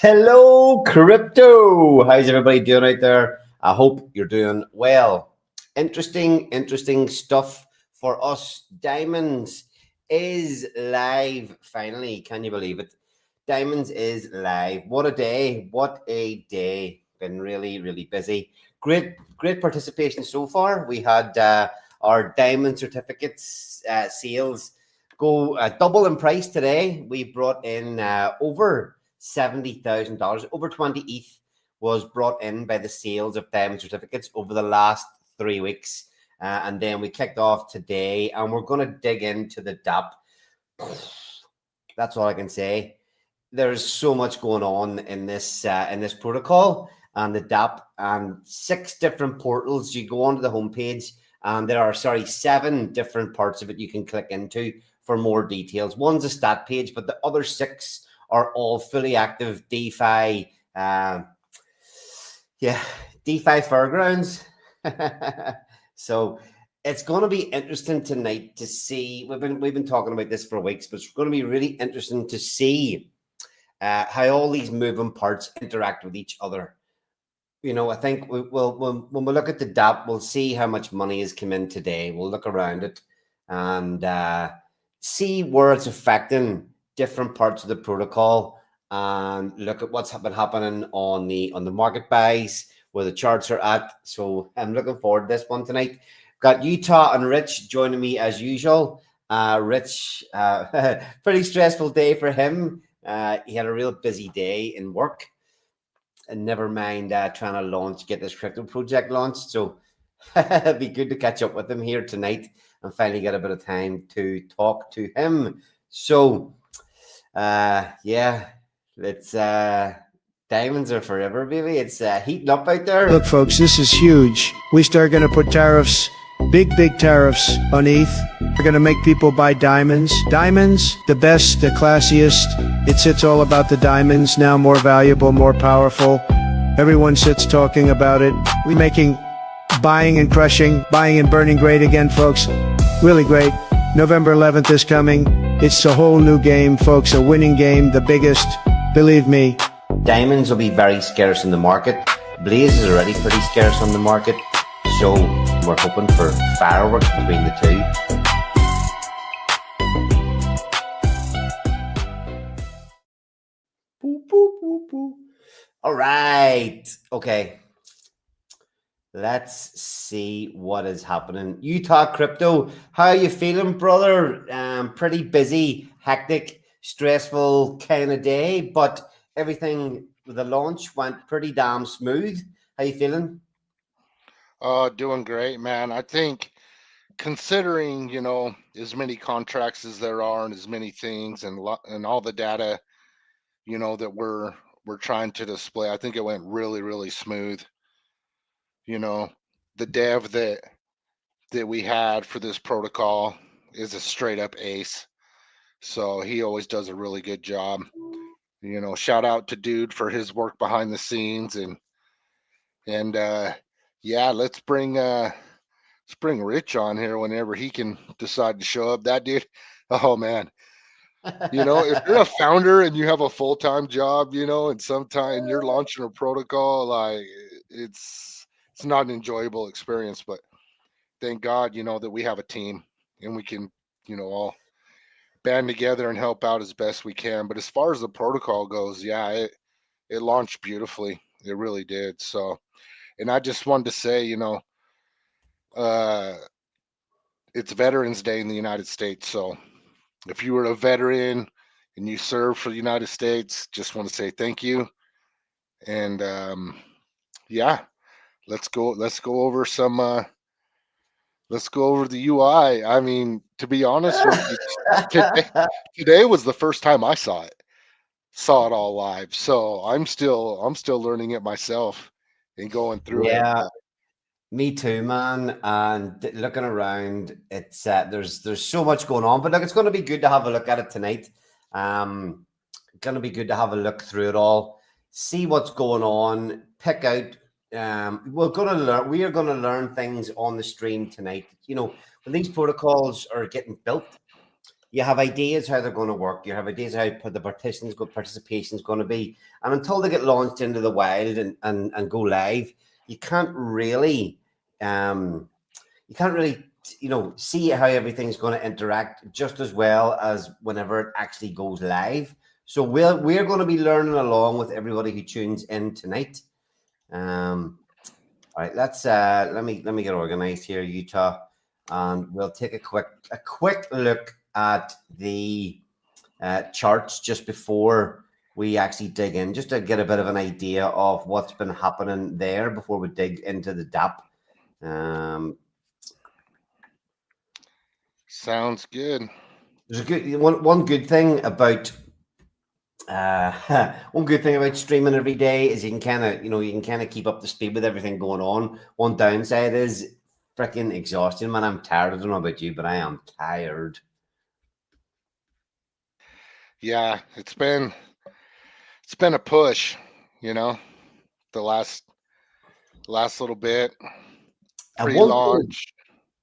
Hello, crypto. How's everybody doing out there? I hope you're doing well. Interesting stuff for us. Diamonds is live finally. Can you believe it? Diamonds is live. What a day. What a day. Been really busy. Great participation so far. We had our diamond certificates sales go double in price today. We brought in over $70,000. Over 20 ETH was brought in by the sales of diamond certificates over the last 3 weeks. And then we kicked off today, and we're going to dig into the Daap. That's all I can say. There's so much going on in this protocol and the Daap, and 6 different portals. You go onto the homepage, and there are 7 different parts of it you can click into for more details. One's a stat page, but the other 6 are all fully active DeFi. DeFi fairgrounds. So it's going to be interesting tonight to see. We've been talking about this for weeks, but it's going to be really interesting to see how all these moving parts interact with each other. You know, I think when we look at the Daap, we'll see how much money has come in today. We'll look around it and see where it's affecting different parts of the protocol, and look at what's been happening on the market buys, where the charts are at. So I'm looking forward to this one tonight. Got Utah and Rich joining me as usual. Rich, pretty stressful day for him. He had a real busy day in work, and never mind trying to get this crypto project launched. So it'd be good to catch up with him here tonight and finally get a bit of time to talk to him. So let's diamonds are forever, baby. It's heating up out there. Look, folks, this is huge. We start going to put tariffs, big tariffs on ETH. We're going to make people buy diamonds. Diamonds, the best, the classiest. It's all about the diamonds, now more valuable, more powerful. Everyone sits talking about it. We're making buying and crushing, buying and burning great again, folks. Really great. November 11th is coming. It's a whole new game, folks, a winning game, the biggest. Believe me. Diamonds will be very scarce in the market. Blaze is already pretty scarce on the market. So we're hoping for fireworks between the two. All right. Okay. Let's see what is happening. Utah crypto, how are you feeling, brother? Pretty busy, hectic, stressful kind of day, but everything with the launch went pretty damn smooth. How you feeling? Doing great, man. I think considering, as many contracts as there are and as many things and all the data, that we're trying to display, I think it went really smooth. The dev that we had for this protocol is a straight up ace. So he always does a really good job. Shout out to Dude for his work behind the scenes, and yeah, let's bring Rich on here whenever he can decide to show up. That dude, oh man. If you're a founder and you have a full-time job, and sometime you're launching a protocol, like it's not an enjoyable experience, but thank God, that we have a team and we can, all band together and help out as best we can. But as far as the protocol goes, yeah, it launched beautifully. It really did. So, and I just wanted to say, it's Veterans Day in the United States. So if you were a veteran and you served for the United States, just want to say thank you. And yeah, let's go over some let's go over the UI. I mean, to be honest with you, today was the first time I saw it all live. So I'm still learning it myself and going through it. Yeah, me too, man. And looking around, it's there's so much going on. But look, it's going to be good to have a look at it tonight. Going to be good to have a look through it all, see what's going on, pick out. We are going to learn things on the stream tonight. When these protocols are getting built, you have ideas how they're going to work. You have ideas how the participation is going to be. And until they get launched into the wild and go live, you can't really, see how everything's going to interact just as well as whenever it actually goes live. So we're going to be learning along with everybody who tunes in tonight. All right, let's let me get organized here, Utah, and we'll take a quick look at the charts just before we actually dig in, just to get a bit of an idea of what's been happening there before we dig into the Daap. Sounds good. There's a good one good thing about one good thing about streaming every day is you can kind of keep up the speed with everything going on. One downside is freaking exhausting, man. I'm tired. I don't know about you, but I am tired. Yeah, it's been a push, the last little bit. Pre-launch.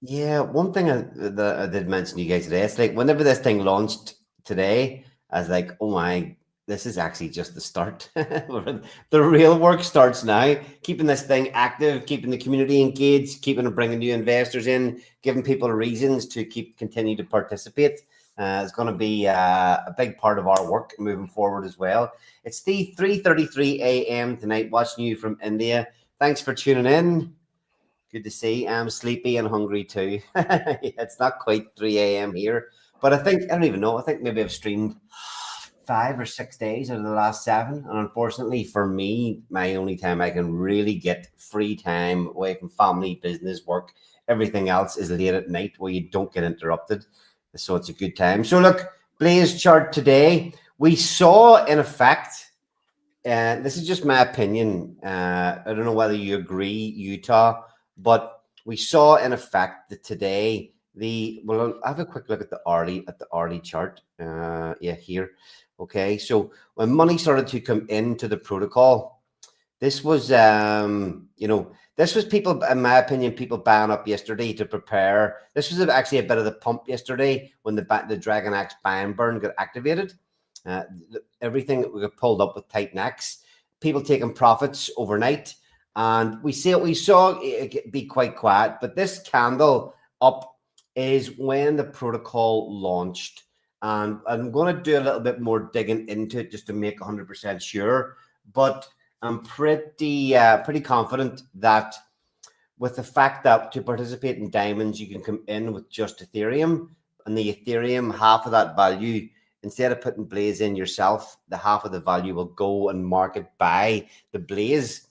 One thing that I did mention to you guys today, it's like whenever this thing launched today, I was like, oh my, this is actually just the start. The real work starts now. Keeping this thing active, keeping the community engaged, bringing new investors in, giving people reasons to continue to participate. It's going to be a big part of our work moving forward as well. It's the 3:33 a.m. tonight, watching you from India. Thanks for tuning in. Good to see. I'm sleepy and hungry too. It's not quite 3 a.m. here, but I don't even know. I think maybe I've streamed 5 or 6 days out of the last 7. And unfortunately for me, my only time I can really get free time away from family, business, work, everything else is late at night where you don't get interrupted. So it's a good time. So look, Blaze chart today, we saw in effect, this is just my opinion. I don't know whether you agree, Utah, but we saw in effect that today I'll have a quick look at the hourly chart. Here. Okay, so when money started to come into the protocol, this was this was people, in my opinion, people buying up yesterday to prepare. This was actually a bit of the pump yesterday when the Dragon Axe buy and burn got activated. Everything that we got pulled up with tight necks, people taking profits overnight, and we saw it be quite quiet. But this candle up is when the protocol launched, and I'm going to do a little bit more digging into it just to make 100% sure. But I'm pretty confident that with the fact that to participate in diamonds, you can come in with just Ethereum, and the Ethereum, half of that value, instead of putting Blaze in yourself, the half of the value will go and market buy the Blaze.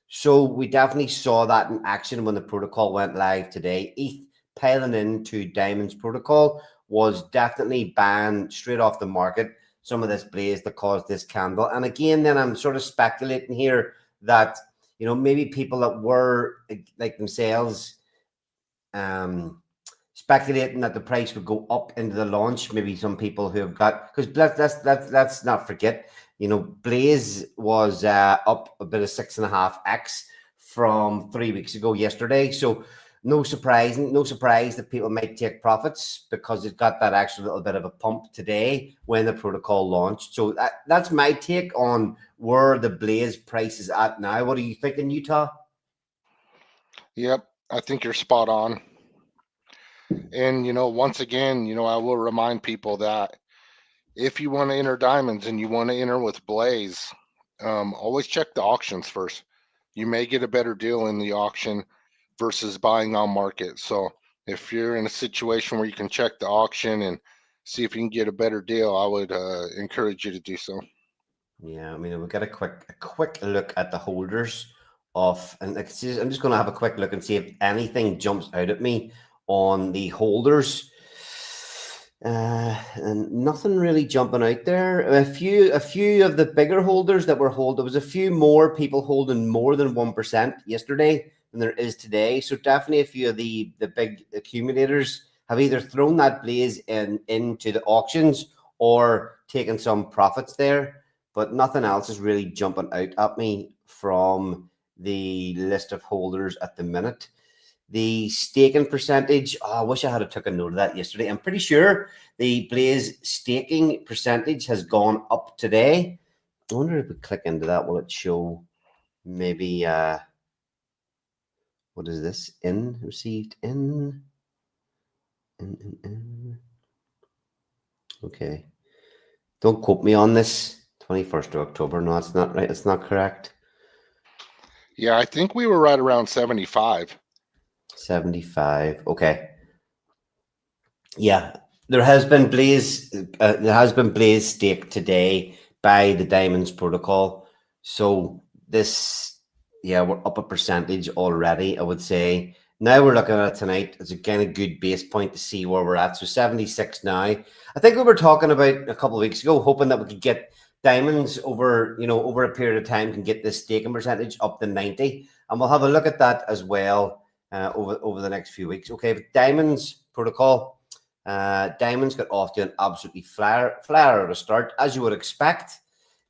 So we definitely saw that in action when the protocol went live today. ETH piling into Diamonds protocol was definitely banned straight off the market. Some of this Blaze that caused this candle. And again, then I'm sort of speculating here that, maybe people that were like themselves speculating that the price would go up into the launch. Maybe some people who have got, because let's not forget, Blaze was up a bit of 6.5x from 3 weeks ago yesterday. So no surprise that people might take profits because it got that extra little bit of a pump today when the protocol launched. So that's my take on where the Blaze price is at now. What are you thinking, Utah? Yep, I think you're spot on. And, once again, I will remind people that if you want to enter diamonds and you want to enter with Blaze, always check the auctions first. You may get a better deal in the auction versus buying on market. So if you're in a situation where you can check the auction and see if you can get a better deal, I would encourage you to do so. Yeah, I mean, we've got a quick look at the holders of, and I'm just going to have a quick look and see if anything jumps out at me on the holders. And nothing really jumping out there. A few of the bigger holders that were there was a few more people holding more than 1% yesterday than there is today. So definitely a few of the big accumulators have either thrown that Blaze into the auctions or taken some profits there, but nothing else is really jumping out at me from the list of holders at the minute. The staking percentage, oh, I wish I had took a note of that yesterday. I'm pretty sure the Blaze staking percentage has gone up today. I wonder if we click into that, will it show maybe, what is this? Received in. Okay. Don't quote me on this. 21st of October. No, it's not right. It's not correct. Yeah, I think we were right around 75. 75. Okay. Yeah, there has been Blaze stake today by the Diamonds protocol. So this, yeah, we're up a percentage already, I would say. Now we're looking at it tonight. It's a kind of good base point to see where we're at. So 76 now. I think we were talking about a couple of weeks ago, hoping that we could get Diamonds over, over a period of time, can get this staking percentage up to 90. And we'll have a look at that as well over the next few weeks. Okay, but Diamonds protocol. Diamonds got off to an absolutely flyer at a start, as you would expect.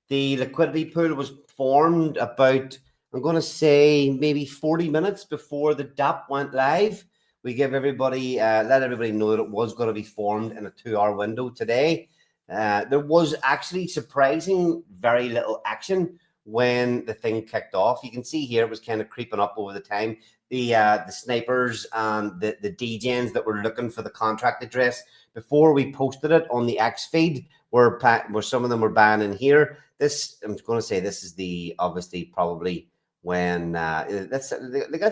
The liquidity pool was formed about, I'm going to say, maybe 40 minutes before the Daap went live. We give everybody, let everybody know that it was going to be formed in a 2-hour window today. There was actually surprising very little action when the thing kicked off. You can see here it was kind of creeping up over the time. The snipers and the DJs that were looking for the contract address before we posted it on the X feed, where some of them were banned in here. This, I'm going to say, this is the obviously probably when that's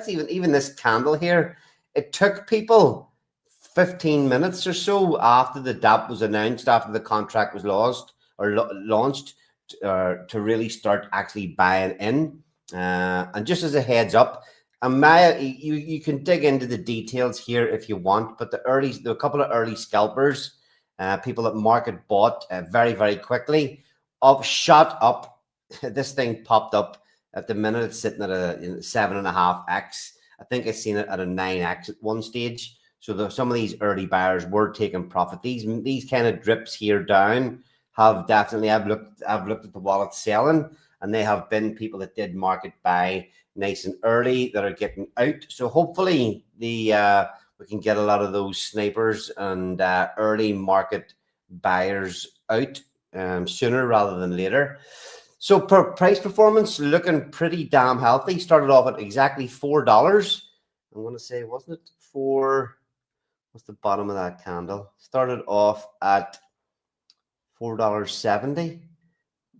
even this candle here. It took people 15 minutes or so after the DAP was announced, after the contract was launched, to really start actually buying in. And just as a heads up, Maya, you can dig into the details here if you want, but there are a couple of early scalpers, people that market bought very, very quickly, shot up. This thing popped up at the minute. It's sitting at a 7.5x. I think I've seen it at a 9x at one stage. So some of these early buyers were taking profit. These kind of drips here down have definitely, I've looked at the wallet selling, and they have been people that did market buy nice and early that are getting out. So hopefully we can get a lot of those snipers and early market buyers out sooner rather than later. So price performance looking pretty damn healthy. Started off at exactly $4. I'm going to say, wasn't it $4? What's the bottom of that candle? Started off at $4.70,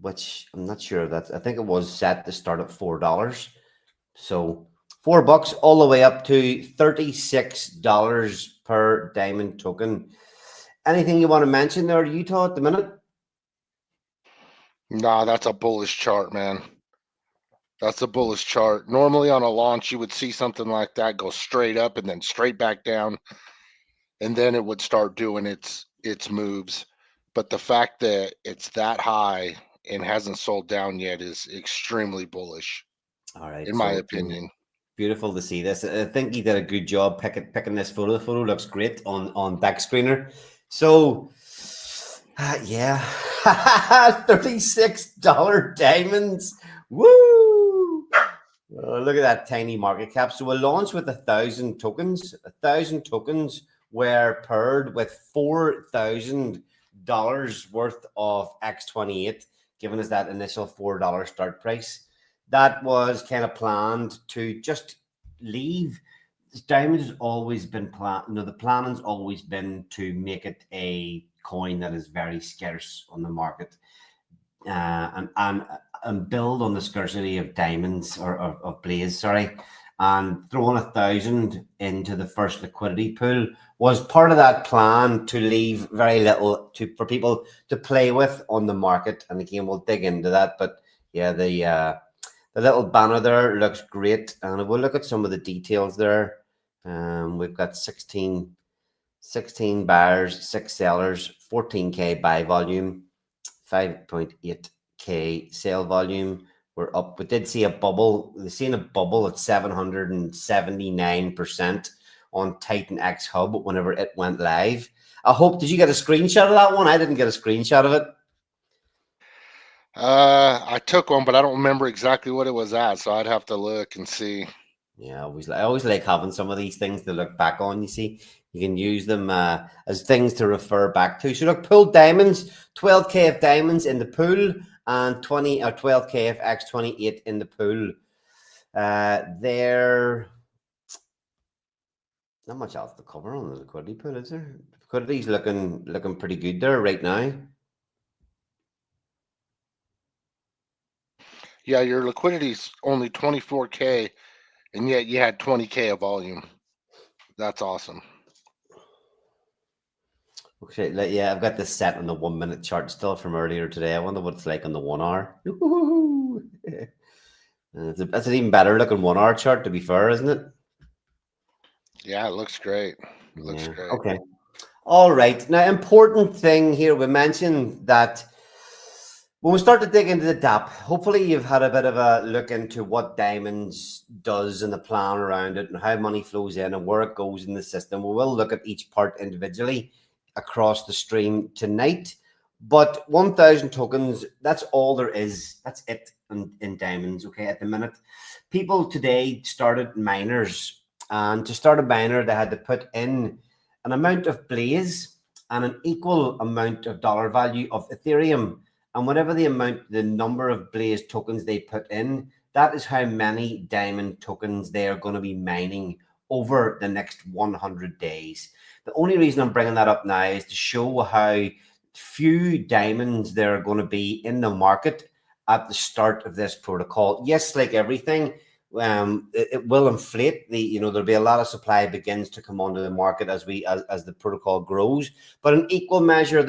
which I'm not sure of that. I think it was set to start at $4. So $4 all the way up to $36 per diamond token. Anything you want to mention there, Utah, at the minute? Nah, that's a bullish chart, man. That's a bullish chart. Normally on a launch, you would see something like that go straight up and then straight back down, and then it would start doing its moves. But the fact that it's that high and hasn't sold down yet is extremely bullish. All right, in my opinion. Beautiful to see this. I think you did a good job picking this photo. The photo looks great on back screener. So yeah, $36 diamonds. Woo! Look at that tiny market cap. So we'll launch with 1,000 tokens. 1,000 tokens were paired with $4,000 worth of X28, giving us that initial $4 start price. That was kind of planned to just leave. Diamond has always been planned. The planning's always been to make it a coin that is very scarce on the market, and build on the scarcity of diamonds or of Blaze, sorry. And throwing 1,000 into the first liquidity pool was part of that plan to leave very little for people to play with on the market. And again, we'll dig into that. But yeah, the little banner there looks great, and we'll look at some of the details there. We've got 16 buyers, 6 sellers, 14K buy volume, 5.8K sale volume. We're up. We did see a bubble. We've seen a bubble at 779% on Titan X Hub whenever it went live. I hope, did you get a screenshot of that one? I didn't get a screenshot of it. I took one, but I don't remember exactly what it was at, so I'd have to look and see. Yeah, I always like having some of these things to look back on. You see, you can use them as things to refer back to. So look, pooled diamonds, 12K of diamonds in the pool, and 20 or 12K of X28 in the pool. There, not much else to cover on the liquidity pool, is there? Liquidity's looking pretty good there right now. Yeah, your liquidity's only 24K, and yet you had 20K of volume. That's awesome. Okay, yeah, I've got this set on the 1 minute chart still from earlier today. I wonder what it's like on the 1 hour. That's an even better looking 1 hour chart, to be fair, isn't it? Yeah, it looks great. It looks Yeah. great. Okay. All right. Now, important thing here, we mentioned that when we start to dig into the Daap, hopefully you've had a bit of a look into what diamonds does and the plan around it and how money flows in and where it goes in the system. We will look at each part individually across the stream tonight. But 1,000 tokens, that's all there is. That's it in diamonds, okay, at the minute. People today started miners, and to start a miner, they had to put in an amount of blaze and an equal amount of dollar value of Ethereum. And whatever the number of blaze tokens they put in, that is how many diamond tokens they are going to be mining over the next 100 days. The only reason I'm bringing that up now is to show how few diamonds there are going to be in the market at the start of this protocol. Yes, like everything, it will inflate. There'll be a lot of supply begins to come onto the market as the protocol grows. But in equal measure,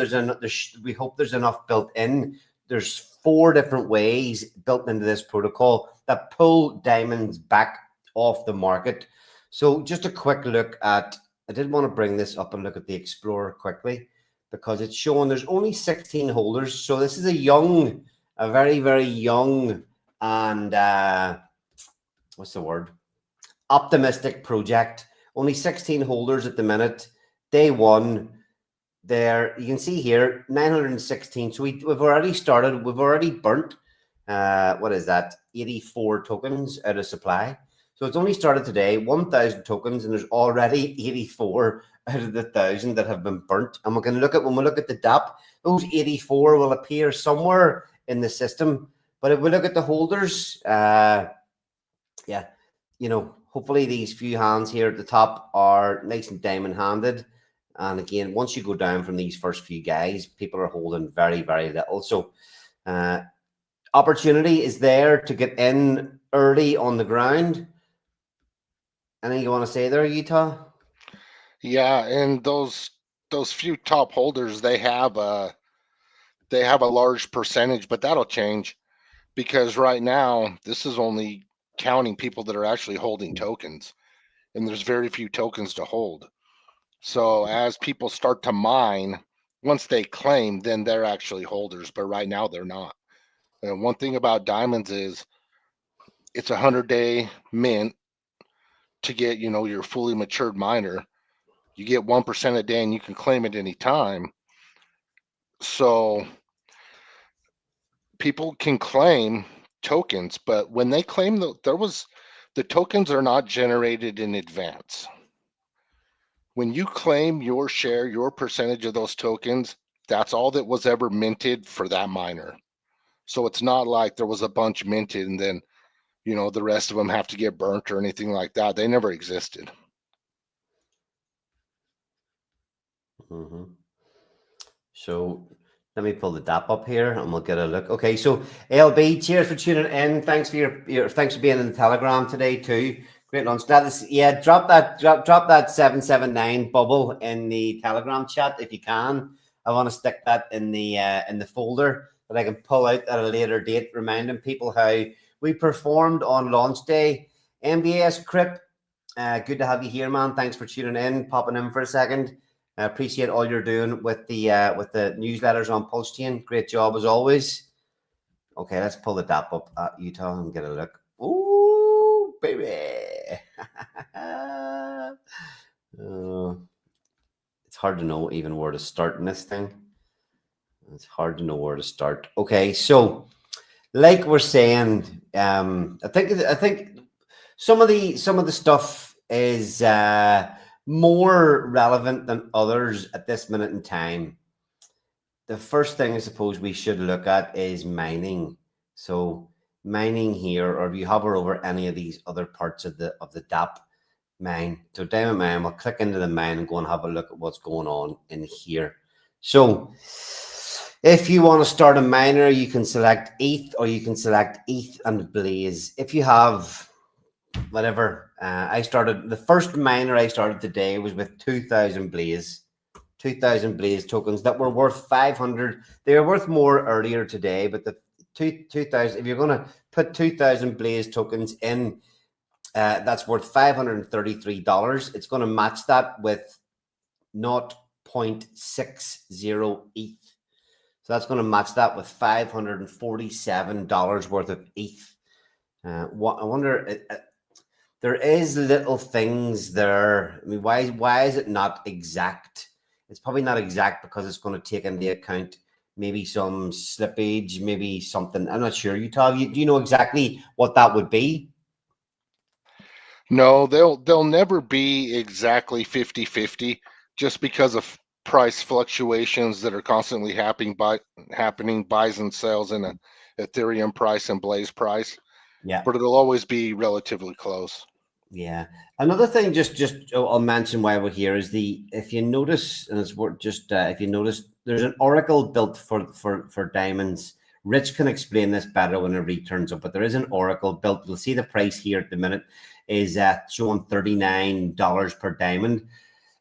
we hope there's enough built in. There's 4 different ways built into this protocol that pull diamonds back off the market. So just a quick look at, I did want to bring this up and look at the Explorer quickly, because it's showing there's only 16 holders. So this is a very, very young and what's the word? Optimistic project. Only 16 holders at the minute. Day one, there you can see here 916. So we've already started. We've already burnt. What is that? 84 tokens out of supply. So it's only started today. 1,000 tokens, and there's already 84 out of the 1,000 that have been burnt. And we're going to look at, when we look at the Daap, those 84 will appear somewhere in the system. But if we look at the holders, yeah, hopefully these few hands here at the top are nice and diamond handed. And again, once you go down from these first few guys, people are holding very, very little. So opportunity is there to get in early on the ground. Anything you want to say there, Utah? Yeah, and those few top holders, they have a large percentage, but that'll change, because right now this is only counting people that are actually holding tokens, and there's very few tokens to hold. So as people start to mine, once they claim, then they're actually holders, but right now they're not. And one thing about diamonds is it's a 100-day mint to get, your fully matured miner. You get 1% a day and you can claim it any time. So people can claim tokens, but when they claim the tokens are not generated in advance. When you claim your share, your percentage of those tokens, that's all that was ever minted for that miner. So it's not like there was a bunch minted and then, the rest of them have to get burnt or anything like that. They never existed. So let me pull the Daap up here and we'll get a look. Okay, so LB, cheers for tuning in. Thanks for thanks for being in the Telegram today too. Great lunch. Drop that 779 bubble in the Telegram chat if you can. I want to stick that in the folder that I can pull out at a later date, reminding people how we performed on launch day. MBS Crip, good to have you here, man. Thanks for tuning in, popping in for a second. I appreciate all you're doing with the newsletters on Pulse Chain. Great job as always. Okay, let's pull the Daap up at Utah and get a look. Ooh, baby. It's hard to know even where to start in this thing. It's hard to know where to start. Okay, so like we're saying, I think Some of the stuff is more relevant than others at this minute in time. The first thing I suppose we should look at is mining. So mining here, or if you hover over any of these other parts of the Daap mine, so diamond mine, we'll click into the mine and go and have a look at what's going on in here. So if you want to start a miner, you can select ETH, or you can select ETH and Blaze. If you have whatever, I started, the first miner I started today was with 2,000 Blaze. 2,000 Blaze tokens that were worth 500. They were worth more earlier today, but the 2,000, if you're going to put 2,000 Blaze tokens in, that's worth $533. It's going to match that with 0.60 ETH. So that's going to match that with $547 worth of ETH. I wonder, there is little things there. I mean, why is it not exact? It's probably not exact because it's going to take into account maybe some slippage, maybe something. I'm not sure. Utah, do you know exactly what that would be? No, they'll never be exactly 50-50 just because of price fluctuations that are constantly happening, buys and sells in a Ethereum price and Blaze price. Yeah, but it'll always be relatively close. Yeah. Another thing, just I'll mention while we're here is if you notice, and it's worth just if you notice, there's an oracle built for diamonds. Rich can explain this better whenever he turns up, but there is an oracle built. You'll see the price here at the minute is showing $39 per diamond.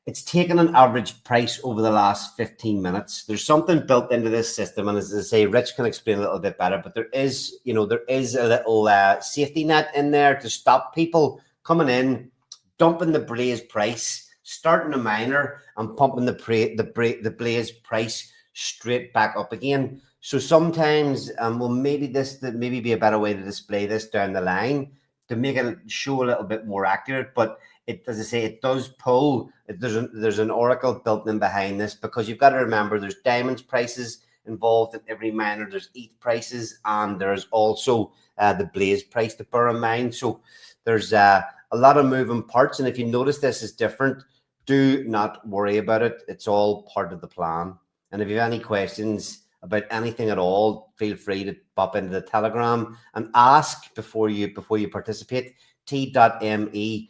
It's taken an average price over the last 15 minutes. There's something built into this system, and as I say, Rich can explain a little bit better, but there is a little safety net in there to stop people coming in, dumping the Blaze price, starting a miner, and pumping the Blaze price straight back up again. So sometimes, well, maybe maybe be a better way to display this down the line to make it show a little bit more accurate, but it, as I say, it does pull. There's an oracle built in behind this, because you've got to remember there's diamonds prices involved in every miner. There's ETH prices, and there's also the Blaze price to bear in mind. So there's a lot of moving parts, and if you notice this is different, do not worry about it. It's all part of the plan. And if you have any questions about anything at all, feel free to pop into the Telegram and ask before you participate. t.me/Blaze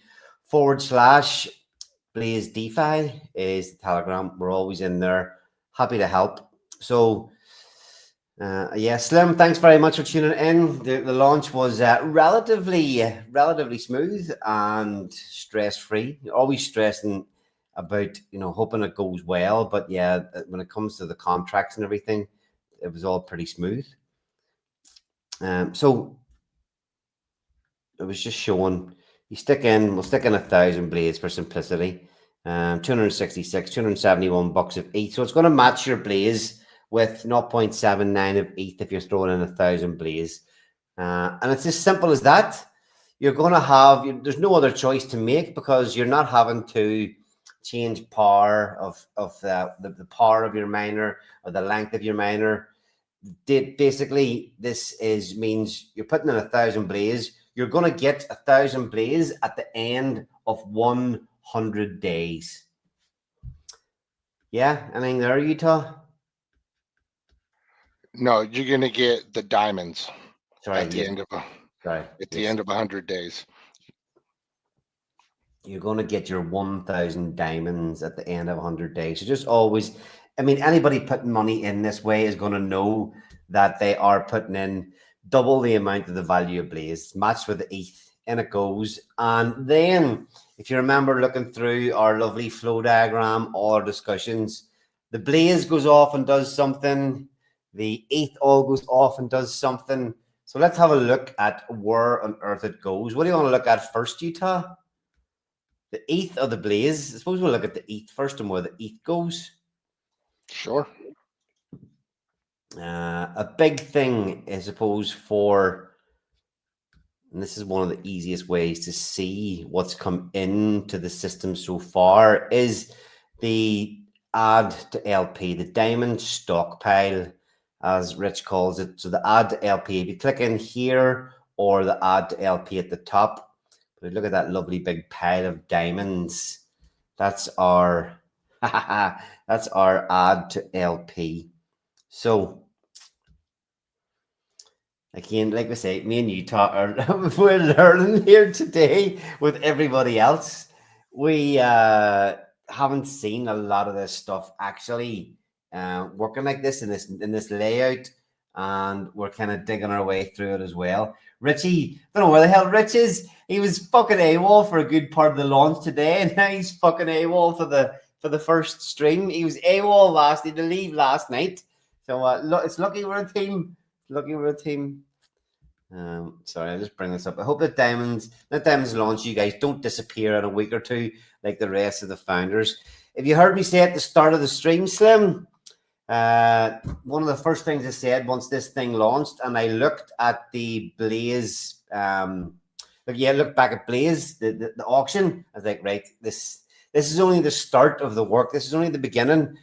DeFi is the Telegram. We're always in there, happy to help. So yeah, Slim, thanks very much for tuning in. The launch was relatively smooth and stress-free. You're always stressing about hoping it goes well, but yeah, when it comes to the contracts and everything, it was all pretty smooth. So it was just showing we'll stick in 1,000 Blaze for simplicity. 271 bucks of ETH. So it's going to match your Blaze with 0.79 of ETH if you're throwing in 1,000 Blaze. And it's as simple as that. You're going to have, there's no other choice to make, because you're not having to change power of the power of your miner or the length of your miner. Basically, this means you're putting in 1,000 Blaze. You're going to get 1,000 Blaze at the end of 100 days. Yeah, anything there, Utah? No, you're going to get the diamonds at the end of 100 days. You're going to get your 1,000 diamonds at the end of 100 days. So just always, I mean, anybody putting money in this way is going to know that they are putting in double the amount of the value of Blaze, matched with the ETH, and it goes. And then, if you remember looking through our lovely flow diagram, all our discussions, the Blaze goes off and does something. The ETH all goes off and does something. So let's have a look at where on earth it goes. What do you want to look at first, Utah? The ETH or the Blaze? I suppose we'll look at the ETH first and where the ETH goes. Sure. A big thing, I suppose, and this is one of the easiest ways to see what's come into the system so far, is the add to LP, the diamond stockpile, as Rich calls it. So the add to LP, if you click in here, or the add to LP at the top, But look at that lovely big pile of diamonds. That's our that's our add to LP. So again, like I say, me and you we're learning here today with everybody else. We haven't seen a lot of this stuff actually working like this in this layout, and we're kind of digging our way through it as well. Richie, don't know where the hell Rich is. He was fucking AWOL for a good part of the launch today, and now he's fucking AWOL for the first stream. He was AWOL he had to leave last night. So it's lucky we're a team. Lucky we're a team. Sorry, I'll just bring this up. I hope that Diamonds launch, you guys don't disappear in a week or two like the rest of the founders. If you heard me say at the start of the stream, Slim, one of the first things I said once this thing launched, and I looked at the Blaze, look back at Blaze, the auction. I was like, right, this is only the start of the work. This is only the beginning.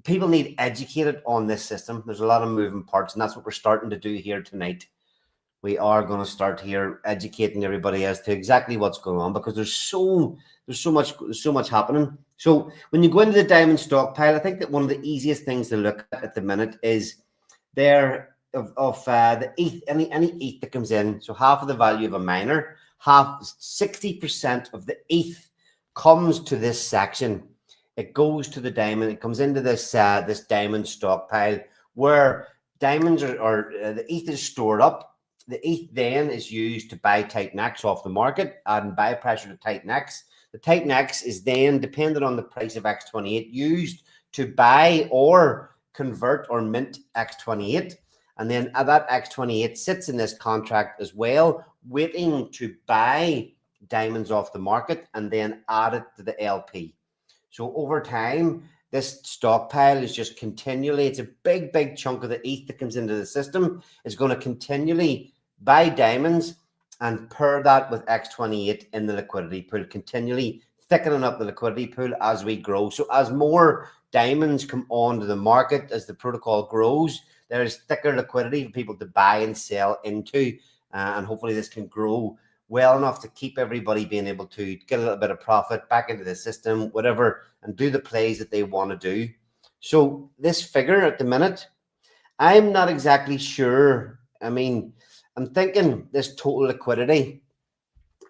People need educated on this system. There's a lot of moving parts, and that's what we're starting to do here tonight. We are going to start here educating everybody as to exactly what's going on, because there's so much happening. So when you go into the diamond stockpile, I think that one of the easiest things to look at the minute is there of the ETH, any ETH that comes in. So half of the value of a miner, 60% of the ETH comes to this section. It goes to the diamond. It comes into this this diamond stockpile where diamonds are the ETH is stored up. The ETH then is used to buy Titan X off the market, adding buy pressure to Titan X. The Titan X is then, dependent on the price of X28, used to buy or convert or mint X28. And then that X28 sits in this contract as well, waiting to buy diamonds off the market and then add it to the LP. So over time, this stockpile is just continually, it's a big chunk of the ETH that comes into the system, is going to continually buy diamonds and pair that with X28 in the liquidity pool, continually thickening up the liquidity pool as we grow. So as more diamonds come onto the market, as the protocol grows, there is thicker liquidity for people to buy and sell into, and hopefully this can grow well enough to keep everybody being able to get a little bit of profit back into the system, whatever, and do the plays that they want to do. So this figure at the minute, I'm not exactly sure. I mean, I'm thinking this total liquidity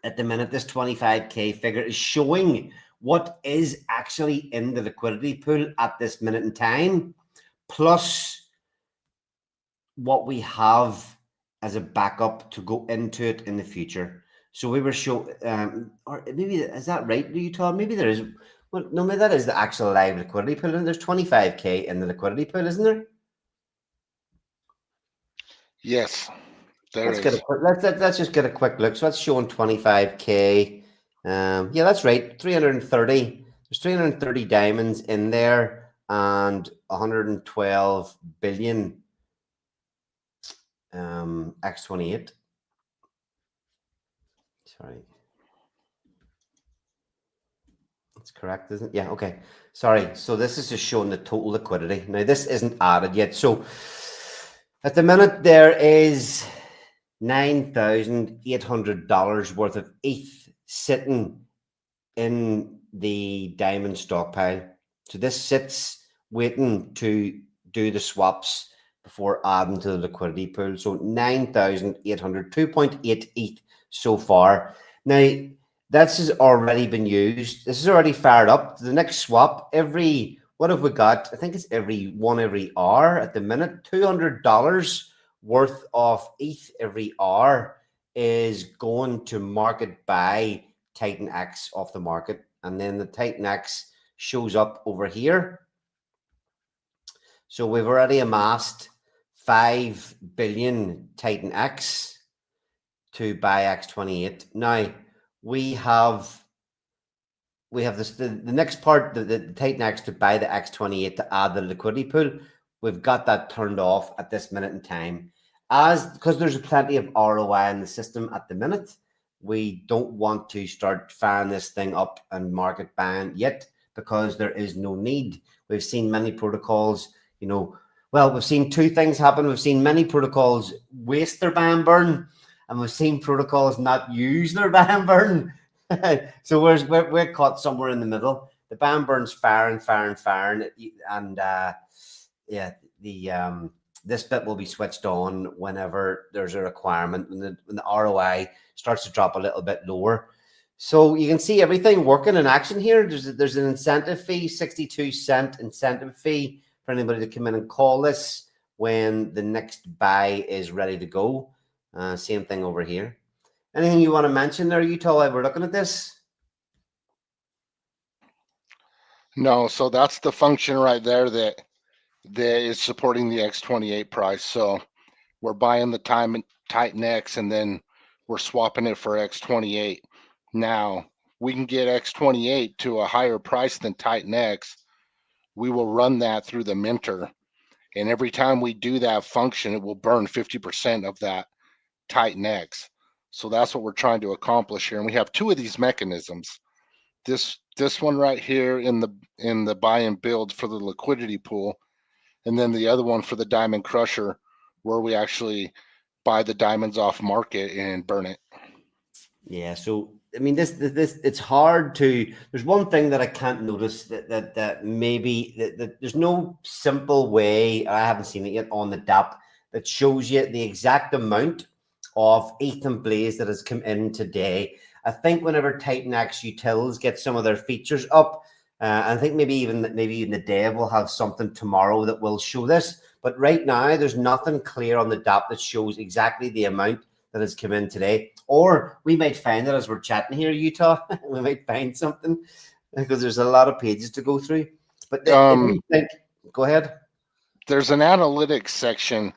at the minute, this 25K figure, is showing what is actually in the liquidity pool at this minute in time, plus what we have as a backup to go into it in the future. So we were or maybe, is that right, Utah? Maybe there is, well, no, maybe that is the actual live liquidity pool, and there's 25K in the liquidity pool, isn't there? Yes. Let's just get a quick look. So that's showing 25K. Yeah, that's right. 330. There's 330 diamonds in there and 112 billion X28. Sorry. That's correct, isn't it? Yeah, okay. Sorry. So this is just showing the total liquidity. Now, this isn't added yet. So at the minute, there is $9,800 worth of ETH sitting in the diamond stockpile. So this sits waiting to do the swaps before adding to the liquidity pool. So 9,800, 2.8 ETH so far. Now, this has already been used. This is already fired up. The next swap, what have we got? I think it's every hour at the minute. $200 worth of ETH every hour is going to market buy Titan X off the market. And then the Titan X shows up over here. So we've already amassed 5 billion Titan X to buy X28. Now we have this, the next part, the Titan X to buy the X28 to add the liquidity pool. We've got that turned off at this minute in time, because there's plenty of ROI in the system at the minute. We don't want to start firing this thing up and market ban yet, because there is no need. We've seen many protocols, we've seen two things happen. We've seen many protocols waste their ban burn, and we've seen protocols not use their buy and burn. So we're caught somewhere in the middle. The buy and burn's firing, and yeah, the this bit will be switched on whenever there's a requirement, when the ROI starts to drop a little bit lower. So you can see everything working in action here. There's an incentive fee, 62-cent incentive fee for anybody to come in and call this when the next buy is ready to go. Same thing over here. Anything you want to mention there, Utah, while we're looking at this? No, so that's the function right there that is supporting the X28 price. So we're buying the Titan X and then we're swapping it for X28. Now we can get X28 to a higher price than Titan X. We will run that through the minter, and every time we do that function, it will burn 50% of that Titan X. So that's what we're trying to accomplish here. And we have two of these mechanisms. This one right here in the buy and build for the liquidity pool, and then the other one for the diamond crusher, where we actually buy the diamonds off market and burn it. Yeah, so I mean, this it's hard to. There's one thing that I can't notice that maybe that there's no simple way. I haven't seen it yet on the Daap that shows you the exact amount of ETH and Blaze that has come in today. I think whenever Titan X Utils get some of their features up, I think maybe even the dev will have something tomorrow that will show this. But right now, there's nothing clear on the Daap that shows exactly the amount that has come in today. Or we might find it as we're chatting here, Utah. We might find something because there's a lot of pages to go through. But if you think, go ahead. There's an analytics section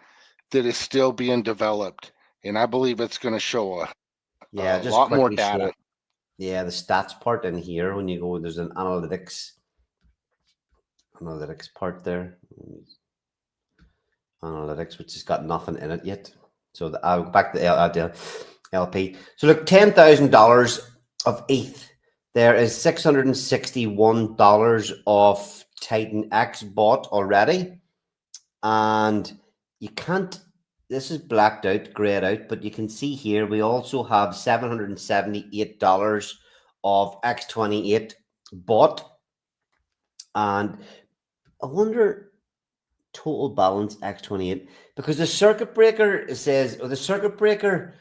that is still being developed, and I believe it's going to show a lot more data. Yeah, the stats part in here, when you go, there's an analytics part there. Analytics, which has got nothing in it yet. So I'll go back to the LP. So look, $10,000 of ETH. There is $661 of Titan X bought already. And you can't, this is blacked out, grayed out, but you can see here we also have $778 of X28 bought. And I wonder total balance X28, because the circuit breaker says, or the circuit breaker,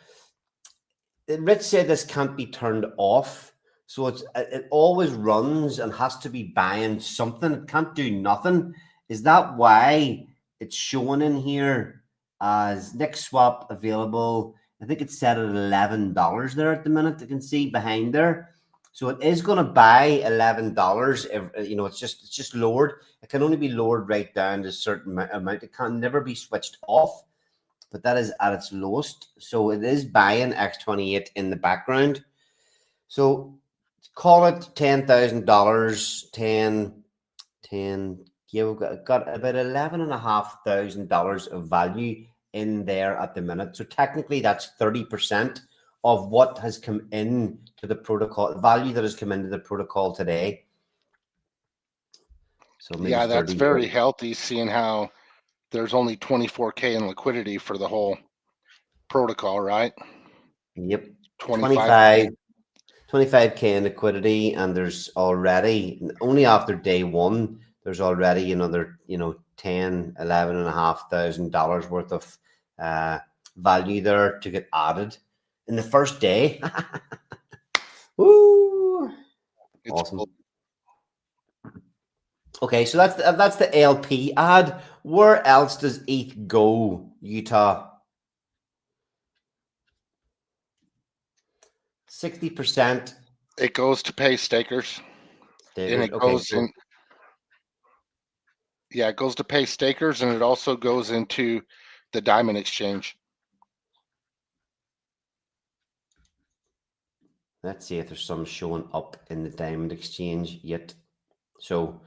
Rich said this can't be turned off. So it always runs and has to be buying something. It can't do nothing. Is that why it's showing in here as next swap available? I think it's set at $11 there at the minute. You can see behind there. So it is going to buy $11. It's just lowered. It can only be lowered right down to a certain amount. It can never be switched off, but that is at its lowest. So it is buying X28 in the background. So call it $10,000, 10. Yeah, we've got about $11,500 of value in there at the minute. So technically that's 30% of what has come in to the protocol, value that has come into the protocol today. So maybe yeah, that's very healthy, seeing how there's only 24K in liquidity for the whole protocol, right? Yep. 25K in liquidity, and there's already, only after day one, there's already another, $11,500 worth of value there to get added in the first day. Woo! Awesome. Okay, so that's the LP ad. Where else does ETH go, Utah? 60%. It goes to pay stakers. And it goes in. Yeah, it goes to pay stakers, and it also goes into the diamond exchange. Let's see if there's some showing up in the diamond exchange yet. So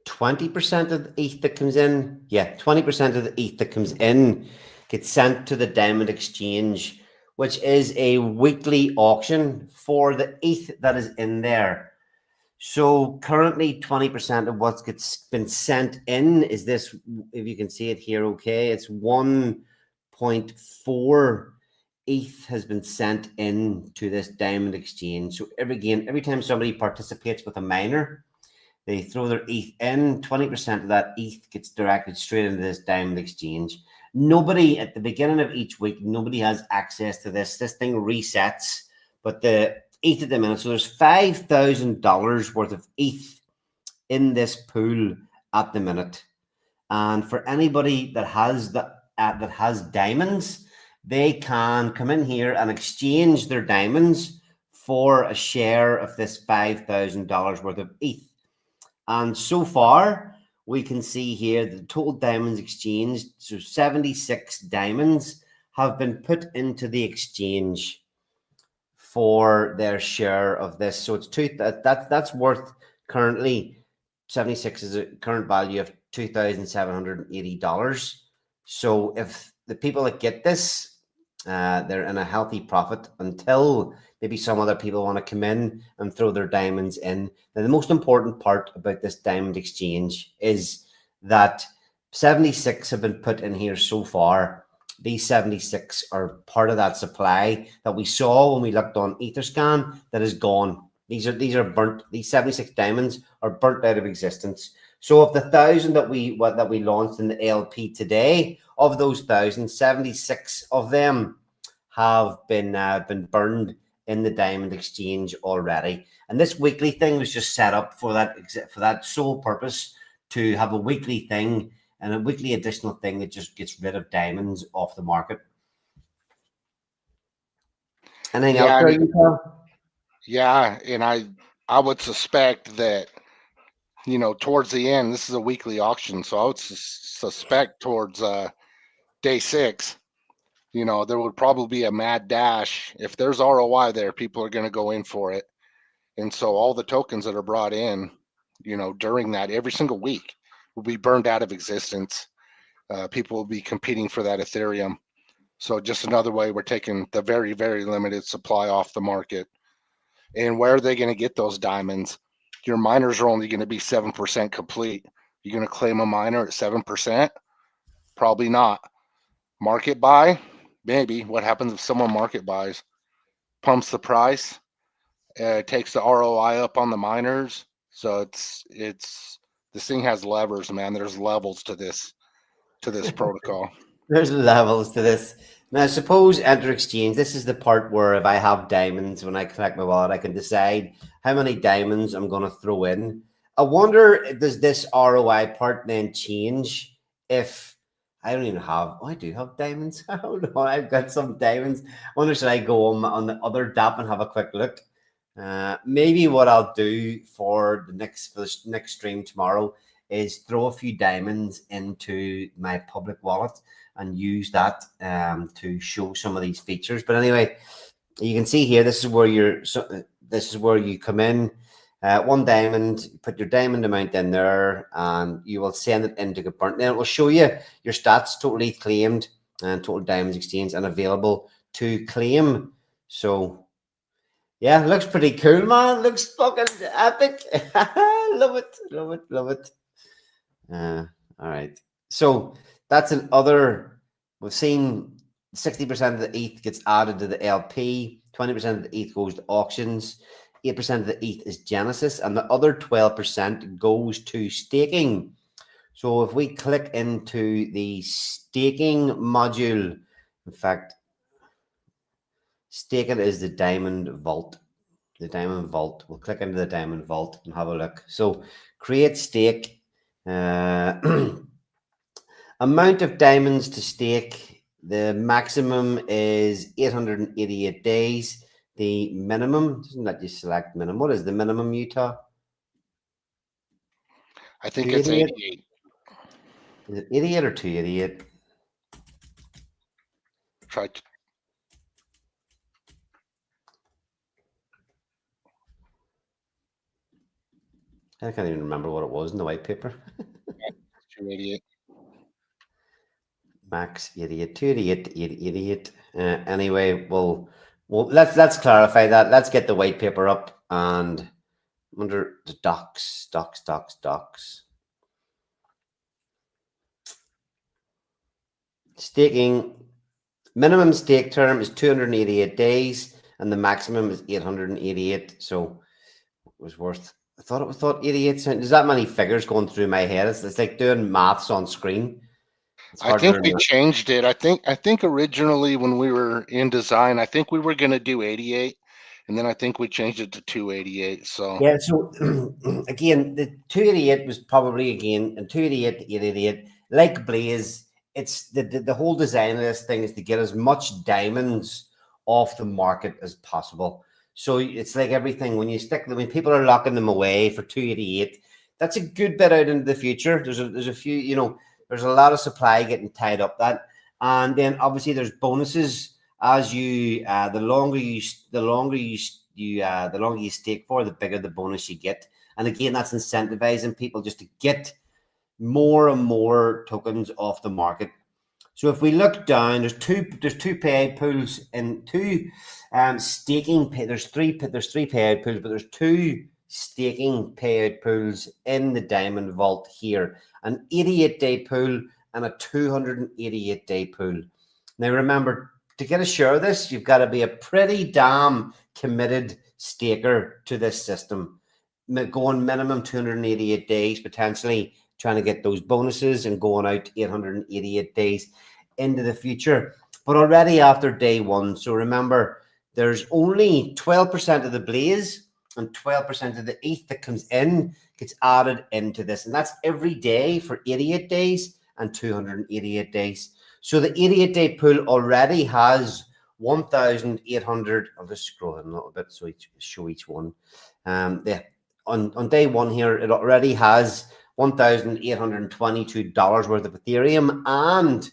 20% of the ETH that comes in, 20% of the ETH that comes in gets sent to the diamond exchange, which is a weekly auction for the ETH that is in there. So currently 20% of what gets been sent in is this, if you can see it here, okay, it's 1.1 0.4 ETH has been sent in to this diamond exchange. So every time somebody participates with a miner, they throw their ETH in, 20% of that ETH gets directed straight into this diamond exchange. Nobody at the beginning of each week, nobody has access to this. This thing resets, but the ETH at the minute, so there's $5,000 worth of ETH in this pool at the minute. And for anybody that has that has diamonds, they can come in here and exchange their diamonds for a share of this $5,000 worth of ETH. And so far, we can see here the total diamonds exchanged. So 76 diamonds have been put into the exchange for their share of this. So it's that's worth currently 76 is a current value of $2,780. So if the people that get this, they're in a healthy profit until maybe some other people want to come in and throw their diamonds in. Now, the most important part about this diamond exchange is that 76 have been put in here so far. These 76 are part of that supply that we saw when we looked on Etherscan that is gone. These are burnt. These 76 diamonds are burnt out of existence. So of the 1,000 that we launched in the LP today, of those 1,000, 76 of them have been burned in the diamond exchange already. And this weekly thing was just set up for that sole purpose, to have a weekly thing and a weekly additional thing that just gets rid of diamonds off the market. Anything else there, Yeah, and I would suspect that, you know, towards the end, this is a weekly auction, so I would suspect towards day 6, you know, there would probably be a mad dash. If there's ROI there, people are going to go in for it. And so all the tokens that are brought in, you know, during that, every single week, will be burned out of existence. People will be competing for that Ethereum. So just another way we're taking the very, very limited supply off the market. And where are they going to get those diamonds? Your miners are only going to be 7% complete. You're going to claim a miner at 7%? Probably not. Market buy? Maybe. What happens if someone market buys? Pumps the price, takes the ROI up on the miners. So it's this thing has levers, man. There's levels to this protocol. There's levels to this. Now, suppose enter exchange. This is the part where if I have diamonds, when I connect my wallet, I can decide how many diamonds I'm going to throw in. I wonder, does this ROI part then change if I don't even have, I do have diamonds. I don't know. I've got some diamonds. I wonder, should I go on the other Daap and have a quick look? Maybe what I'll do for the next stream tomorrow is throw a few diamonds into my public wallet and use that to show some of these features. But anyway, you can see here, this is where you come in. 1 diamond, put your diamond amount in there, and you will send it in to get burnt. Then it will show you your stats, totally claimed and total diamonds exchanged and available to claim. So yeah, looks pretty cool, man. Looks fucking epic. Love it, love it, love it. All right. So that's another, we've seen 60% of the ETH gets added to the LP, 20% of the ETH goes to auctions, 8% of the ETH is Genesis, and the other 12% goes to staking. So if we click into the staking module, in fact, staking is the Diamond Vault. The Diamond Vault. We'll click into the Diamond Vault and have a look. So create stake. Amount of diamonds to stake. The maximum is 888 days. The minimum, doesn't let you select minimum. What is the minimum, Utah? I think it's 88. Is it 88 or 288? Try to. I can't even remember what it was in the white paper. 288. Max 88, 288 to 88. Anyway, well, let's clarify that. Let's get the white paper up and under the docs. Staking Minimum stake term is 288 days, and the maximum is 888. So it was worth. I thought it was thought 88 cents. There's that many figures going through my head. It's like doing maths on screen. It's I hard to think we remember. changed it. I think originally when we were in design, I think we were going to do 88, and then I think we changed it to 288. So Yeah, so again, the 288 was probably again, and 288 to 888, like Blaze, it's the whole design of this thing is to get as much diamonds off the market as possible. So it's like everything when you stick them, when people are locking them away for 288, that's a good bit out into the future. There's a few, there's a lot of supply getting tied up that, and then obviously there's bonuses as you the longer you stake for, the bigger the bonus you get. And again, that's incentivizing people just to get more and more tokens off the market. So if we look down, there's two payout pools and two staking. There's three payout pools, but there's two staking payout pools in the Diamond Vault here: an 88-day pool and a 288-day pool. Now remember, to get a share of this, you've got to be a pretty damn committed staker to this system, going minimum 288 days, potentially trying to get those bonuses and going out 888 days into the future. But already after day one, so remember, there's only 12% of the Blaze and 12% of the ETH that comes in gets added into this. And that's every day for 88 days and 288 days. So the 88-day pool already has 1,800. I'll just scroll in a little bit so I show each one. Yeah, on day one here, it already has $1,822 worth of Ethereum and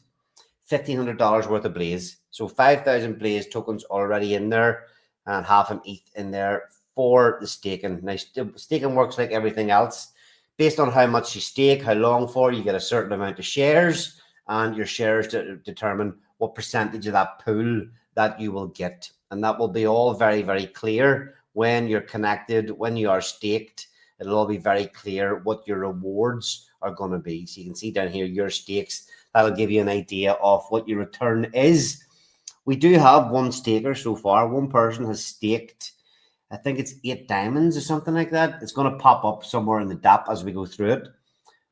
$1,500 worth of Blaze. So 5,000 Blaze tokens already in there and half an ETH in there for the staking. Now, staking works like everything else. Based on how much you stake, how long for, you get a certain amount of shares, and your shares determine what percentage of that pool that you will get. And that will be all very, very clear when you're connected, when you are staked. It'll all be very clear what your rewards are going to be. So you can see down here your stakes. That'll give you an idea of what your return is. We do have one staker so far. One person has staked, I think it's 8 diamonds or something like that. It's going to pop up somewhere in the Daap as we go through it.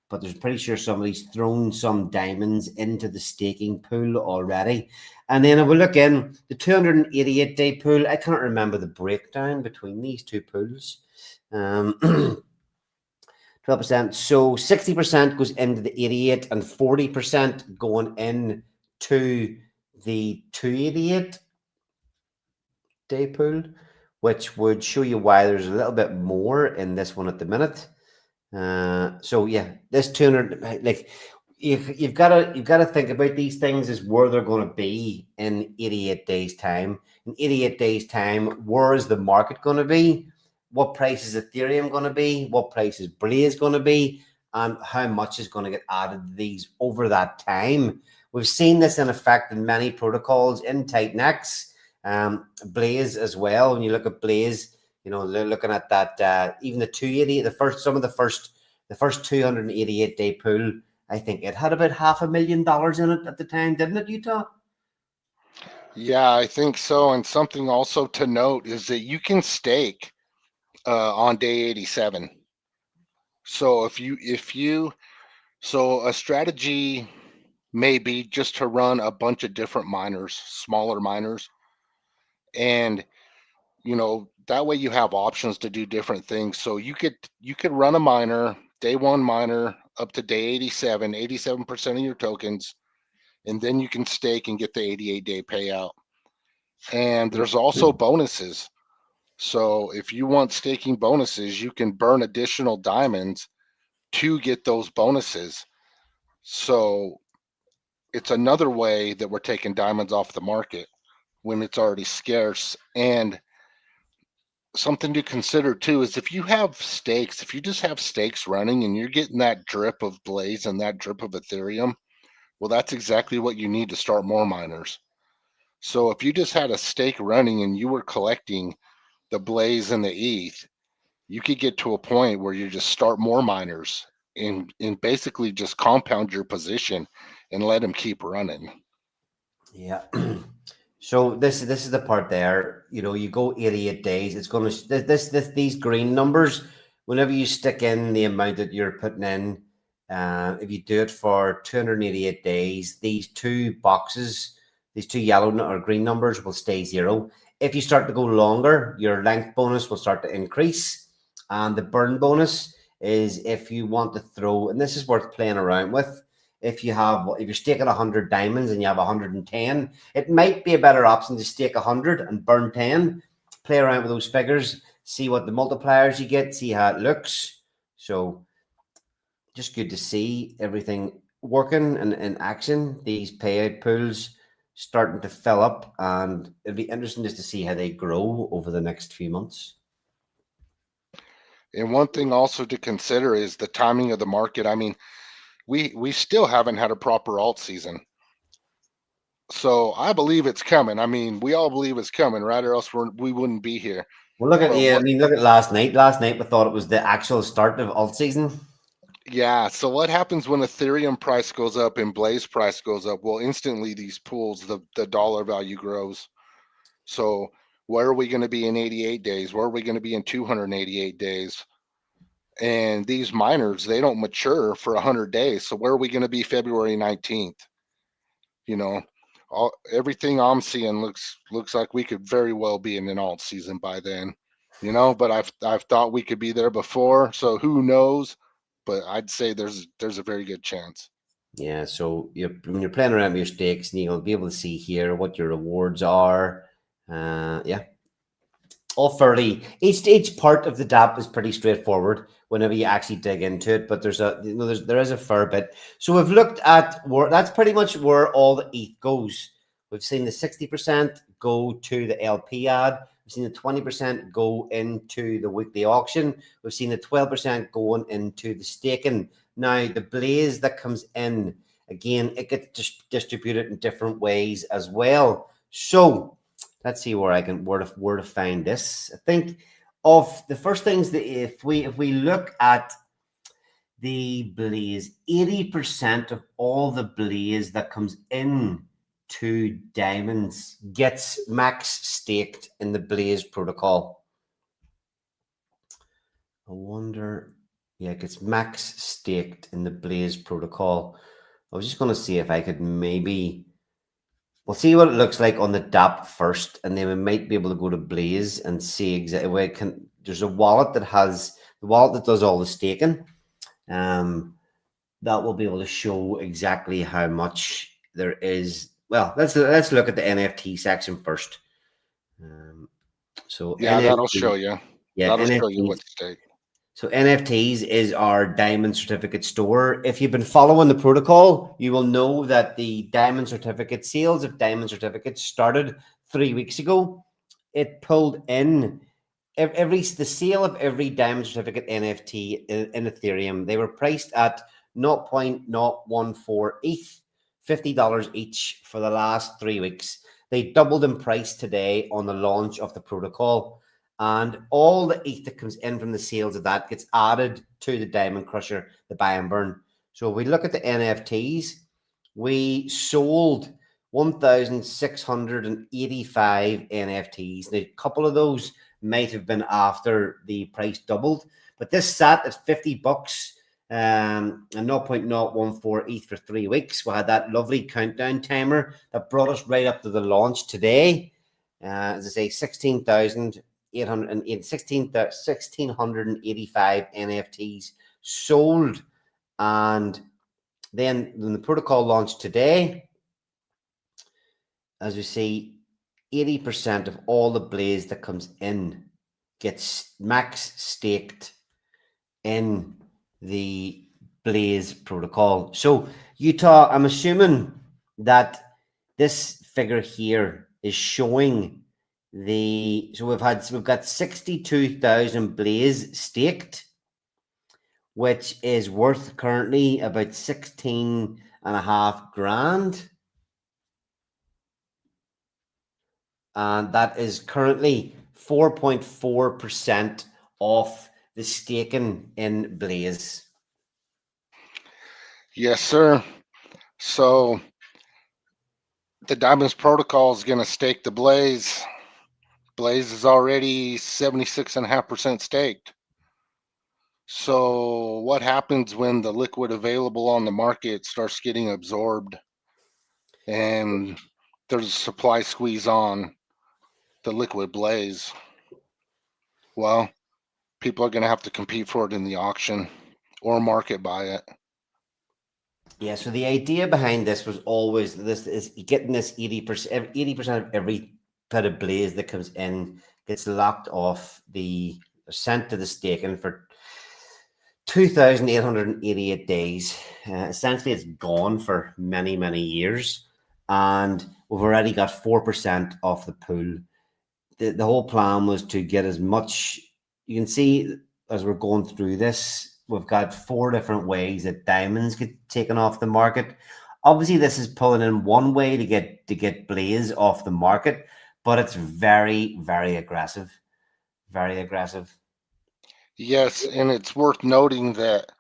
But there's pretty sure somebody's thrown some diamonds into the staking pool already. And then if we look in the 288-day pool, I can't remember the breakdown between these two pools. 12%. So 60% goes into the 88 and 40% going in to the 288-day pool, which would show you why there's a little bit more in this one at the minute. So yeah, this 200, like you've got to think about these things as where they're going to be in 88 days time. In 88 days time, where is the market going to be? What price is Ethereum going to be? What price is Blaze going to be? And how much is going to get added to these over that time? We've seen this in effect in many protocols in Titanx, Blaze as well. When you look at Blaze, looking at that, even the 280, the first 288-day pool, I think it had about $500,000 in it at the time, didn't it, Utah? yeah, I think so. And something also to note is that you can stake on day 87. So so a strategy may be just to run a bunch of different miners, smaller miners, and that way you have options to do different things. So you could run a miner, day one miner up to day 87% of your tokens, and then you can stake and get the 88-day payout. And there's also bonuses. So if you want staking bonuses, you can burn additional diamonds to get those bonuses. So it's another way that we're taking diamonds off the market when it's already scarce. And something to consider too is if you just have stakes running and you're getting that drip of Blaze and that drip of Ethereum, well, that's exactly what you need to start more miners. So if you just had a stake running and you were collecting the Blaze and the ETH, you could get to a point where you just start more miners and basically just compound your position and let them keep running. Yeah. So this is the part there. You know, you go 88 days. It's going to these green numbers. Whenever you stick in the amount that you're putting in, if you do it for 288 days, these two boxes, these two yellow or green numbers will stay zero. If you start to go longer, your length bonus will start to increase, and the burn bonus is if you want to throw, and this is worth playing around with. If you're staking 100 diamonds and you have 110, it might be a better option to stake 100 and burn 10. Play around with those figures, see what the multipliers you get, see how it looks. So just good to see everything working and in action. These payout pools starting to fill up, and it'll be interesting just to see how they grow over the next few months. And one thing also to consider is the timing of the market. I mean, we still haven't had a proper alt season. So I believe it's coming. I mean, we all believe it's coming, right? Or else we wouldn't be here. Well, look at But yeah. I mean, look at last night. Last night we thought it was the actual start of alt season. yeah, so what happens when Ethereum price goes up and Blaze price goes up? Well, instantly these pools, the dollar value grows. So where are we going to be in 88 days? Where are we going to be in 288 days? And these miners, they don't mature for 100 days. So where are we going to be February 19th? You know, everything I'm seeing looks like we could very well be in an alt season by then. You know, but I've thought we could be there before, so who knows? But I'd say there's a very good chance. Yeah, so when you're playing around with your stakes, and you'll be able to see here what your rewards are. Yeah, all fairly. Each part of the DAP is pretty straightforward whenever you actually dig into it. But there is a fair bit. So we've looked at where that's pretty much where all the ETH goes. We've seen the 60% go to the LP ad. We've seen the 20% go into the weekly auction. We've seen the 12% going into the staking. Now, the blaze that comes in, again, it gets distributed in different ways as well. So let's see where I can where to find this. I think of the first things that if we look at the blaze, 80% of all the blaze that comes in to diamonds gets max staked in the blaze protocol. I wonder, yeah, it gets max staked in the blaze protocol. I was just going to see if I could maybe, we'll see what it looks like on the Daap first, and then we might be able to go to Blaze and see exactly where it can. There's a wallet that has the wallet that does all the staking. That will be able to show exactly how much there is. Well, let's look at the NFT section first. So Yeah, that'll NFT, show you. yeah, That'll show you NFTs. what's stake. So NFTs is our diamond certificate store. If you've been following the protocol, you will know that the diamond certificate sales of diamond certificates started 3 weeks ago. It pulled in the sale of every diamond certificate NFT in Ethereum. They were priced at 0.014 ETH, $50 each for the last 3 weeks. They doubled in price today on the launch of the protocol. And all the ETH that comes in from the sales of that gets added to the Diamond Crusher, the buy and burn. So if we look at the NFTs, we sold 1,685 NFTs. Now, a couple of those might have been after the price doubled, but this sat at $50 and 0.014 ETH for 3 weeks. We had that lovely countdown timer that brought us right up to the launch today. As I say, 1,685 NFTs sold. And then when the protocol launched today, as we see, 80% of all the blaze that comes in gets max staked in the blaze protocol. So Utah, I'm assuming that this figure here is showing so we've got 62,000 blaze staked, which is worth currently about 16.5 grand. And that is currently 4.4% off the staking in Blaze. Yes, sir. So The Diamonds protocol is going to stake the Blaze. Blaze is already 76.5% staked. So what happens when the liquid available on the market starts getting absorbed and there's a supply squeeze on the liquid Blaze? Well, people are going to have to compete for it in the auction or market buy it. Yeah, so the idea behind this was always this is getting this 80% of every bit of Blaze that comes in gets locked off sent to the staking for 2,888 days. Essentially, it's gone for many, many years. And we've already got 4% off the pool. The whole plan was to get as much. You can see as we're going through this, we've got 4 different ways that diamonds get taken off the market. Obviously, this is pulling in one way to get Blaze off the market, but it's very, very aggressive. Very aggressive. Yes, and it's worth noting that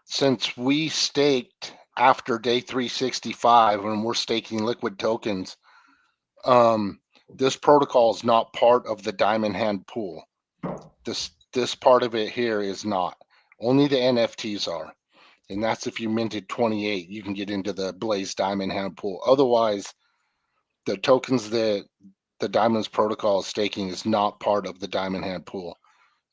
since we staked after day 365 and we're staking liquid tokens, this protocol is not part of the diamond hand pool. This part of it here is not. Only the NFTs are. And that's if you minted 28, you can get into the Blaze diamond hand pool. Otherwise, the tokens that the Diamonds protocol is staking is not part of the diamond hand pool.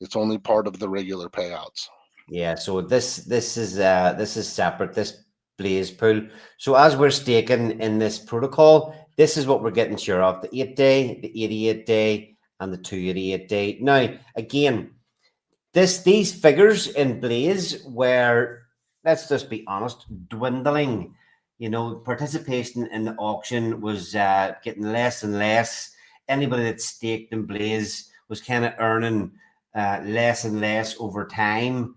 It's only part of the regular payouts. Yeah, so this is separate, this Blaze pool. So as we're staking in this protocol, this is what we're getting share of: the 8-day, the 88-day, and the 288-day. Now, again, these figures in Blaze were, let's just be honest, dwindling. You know, participation in the auction was getting less and less. Anybody that staked in Blaze was kind of earning less and less over time.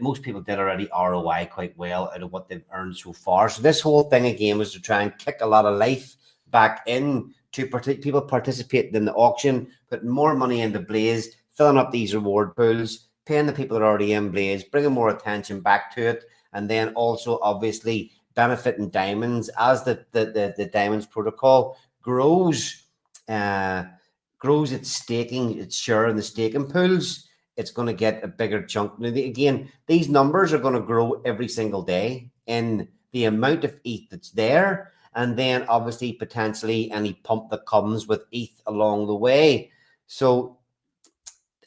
Most people did already ROI quite well out of what they've earned so far. So this whole thing again was to try and kick a lot of life back in to people participating in the auction, putting more money into Blaze, filling up these reward pools, paying the people that are already in Blaze, bringing more attention back to it, and then also obviously benefiting diamonds as the Diamonds protocol grows its staking, its share in the staking pools. It's going to get a bigger chunk. Now, again, these numbers are going to grow every single day in the amount of ETH that's there, and then obviously potentially any pump that comes with ETH along the way. So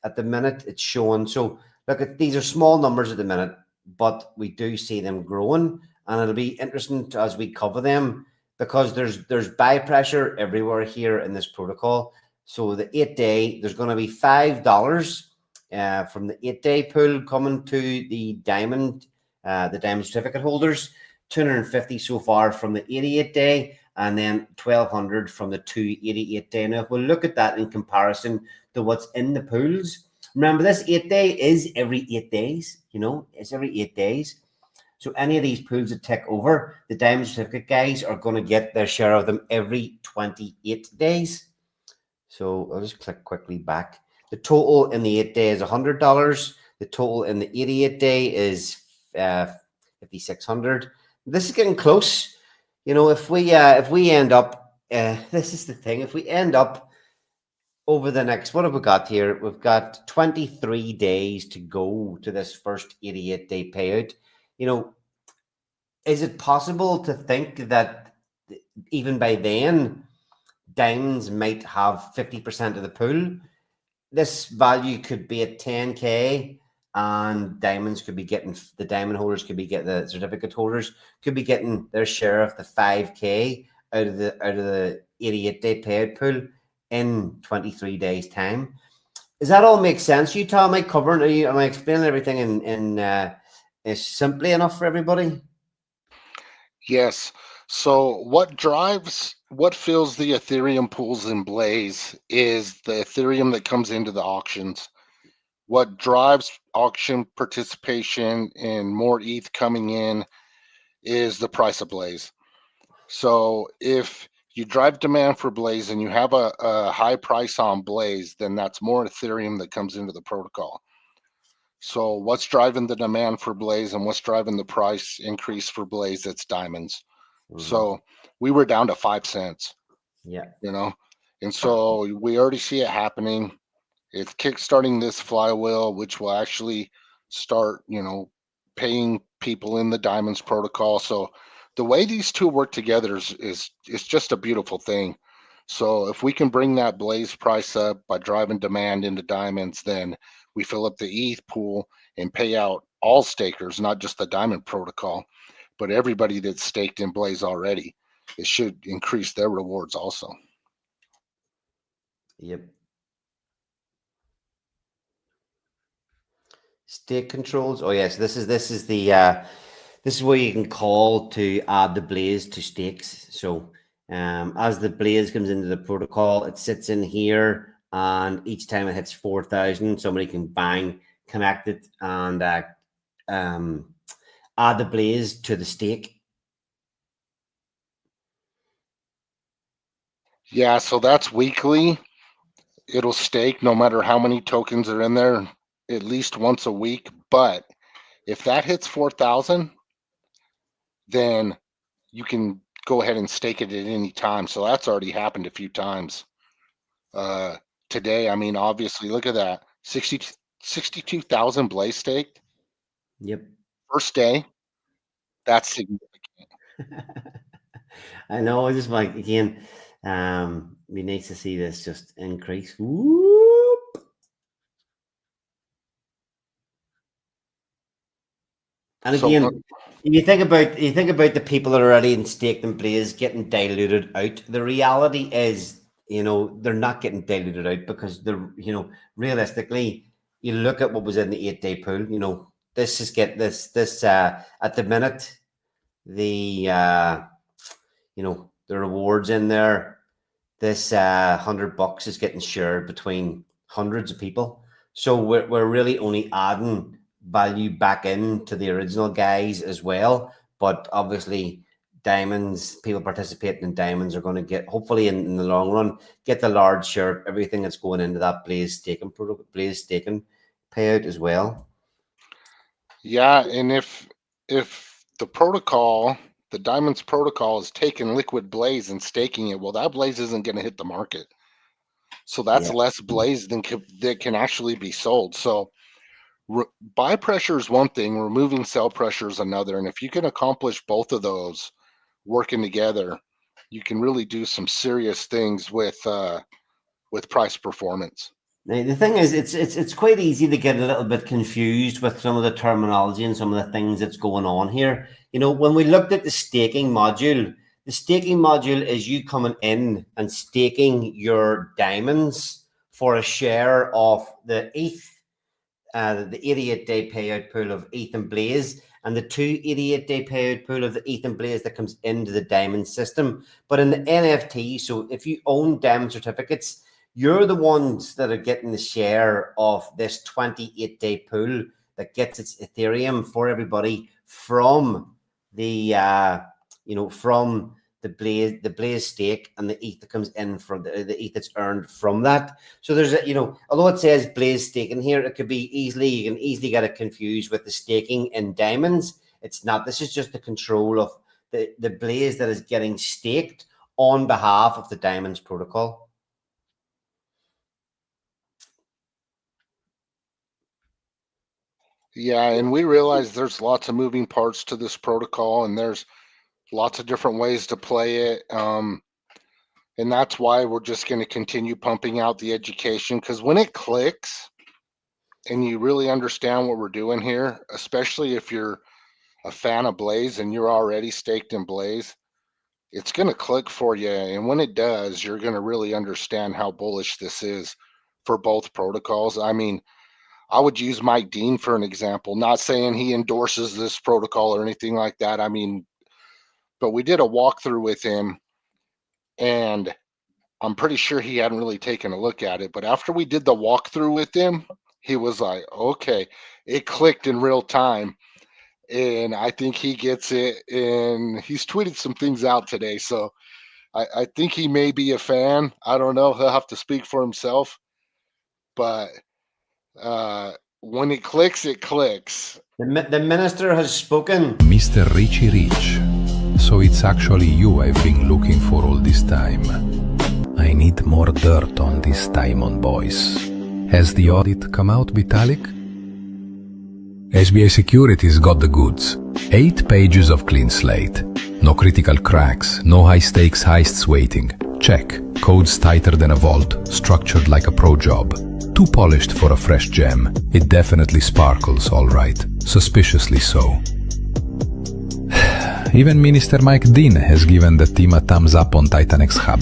at the minute it's showing. So look, these are small numbers at the minute, but we do see them growing, and it'll be interesting as we cover them because there's buy pressure everywhere here in this protocol. So the 8-day, there's going to be $5 from the 8-day pool coming to the diamond certificate holders, 250 so far from the 88-day, and then 1,200 from the 288-day. Now, if we look at that in comparison to what's in the pools, remember this 8-day is every 8 days. You know, it's every 8 days. So any of these pools that take over, the diamond certificate guys are going to get their share of them every 28 days. So I'll just click quickly back. The total in the 8-day is $100. The total in the 88-day is $5,600. This is getting close. You know, if we end up, this is the thing. If we end up over the next, what have we got here? We've got 23 days to go to this first 88-day payout. You know, is it possible to think that even by then, diamonds might have 50% of the pool? This value could be at 10K, and diamonds could be getting, the diamond holders could be getting, the certificate holders could be getting their share of the 5K out of the 88-day payout pool in 23 days time. Does that all make sense? You, Tom, am I explaining everything in is simply enough for everybody? Yes. So what fills the Ethereum pools in Blaze is the Ethereum that comes into the auctions. What drives auction participation and more ETH coming in is the price of Blaze. So if you drive demand for Blaze and you have a high price on Blaze, then that's more Ethereum that comes into the protocol. So what's driving the demand for Blaze and what's driving the price increase for Blaze? It's diamonds. So we were down to 5 cents. Yeah. You know, and so we already see it happening. It's kickstarting this flywheel, which will actually start, you know, paying people in the diamonds protocol. So the way these two work together is just a beautiful thing. So if we can bring that blaze price up by driving demand into diamonds, then we fill up the ETH pool and pay out all stakers, not just the diamond protocol, but everybody that's staked in blaze already. It should increase their rewards also. Yep. Stake controls. Oh yes, this is the this is where you can call to add the blaze to stakes. So as the blaze comes into the protocol, it sits in here, and each time it hits 4,000, somebody can bang connect it and add the blaze to the stake. Yeah, so that's weekly. It'll stake no matter how many tokens are in there, at least once a week. But if that hits 4,000, then you can go ahead and stake it at any time. So that's already happened a few times. Today, I mean, obviously, look at that. 62,000 blaze staked. Yep. First day. That's significant. I know. I just like, again, be nice to see this just increase. Whoop. And again, So, you think about the people that are already in stake and blaze getting diluted out. The reality is, you know, they're not getting diluted out because they're, you know, realistically, you look at what was in the 8-day pool. You know, this is at the minute, the you know, the rewards in there. This $100 is getting shared between hundreds of people. So we're really only adding value back into the original guys as well. But obviously, diamonds, people participating in diamonds are going to get, hopefully in the long run, get the large share of everything that's going into that blaze staking payout as well. yeah, and if the protocol, the diamonds protocol, is taking liquid blaze and staking it, well, that blaze isn't going to hit the market. So that's less blaze that can actually be sold. So buy pressure is one thing, removing sell pressure is another. And if you can accomplish both of those working together, you can really do some serious things with price performance. Now, the thing is, it's quite easy to get a little bit confused with some of the terminology and some of the things that's going on here. You know, when we looked at the staking module is you coming in and staking your diamonds for a share of the ETH, the 88-day payout pool of ETH and Blaze, and the 88-day payout pool of the ETH and Blaze that comes into the diamond system. But in the NFT, so if you own diamond certificates, you're the ones that are getting the share of this 28-day pool that gets its Ethereum for everybody from the from the blaze stake and the ETH that comes in from the ETH that's earned from that. So there's a, you know, although it says blaze staking here, it could be you can easily get it confused with the staking in diamonds. It's not. This is just the control of the blaze that is getting staked on behalf of the diamonds protocol. Yeah, and we realize there's lots of moving parts to this protocol, and there's lots of different ways to play it. And that's why we're just going to continue pumping out the education, because when it clicks and you really understand what we're doing here, especially if you're a fan of Blaze and you're already staked in Blaze, it's going to click for you. And when it does, you're going to really understand how bullish this is for both protocols. I mean, I would use Mike Dean for an example, not saying he endorses this protocol or anything like that. I mean, but we did a walkthrough with him, and I'm pretty sure he hadn't really taken a look at it. But after we did the walkthrough with him, he was like, okay, it clicked in real time. And I think he gets it. And he's tweeted some things out today. So I think he may be a fan. I don't know. He'll have to speak for himself. But when it clicks, it clicks. The minister has spoken. Mr. Richie Rich, So it's actually you I've been looking for all this time. I need more dirt on this Diamond boys. Has the audit come out, Vitalik? SBI Securities got the goods. 8 pages of clean slate. No critical cracks, no high-stakes heists waiting. Check. Codes tighter than a vault, structured like a pro job. Too polished for a fresh gem. It definitely sparkles, all right. Suspiciously so. Even Minister Mike Dean has given the team a thumbs up on Titanex Hub.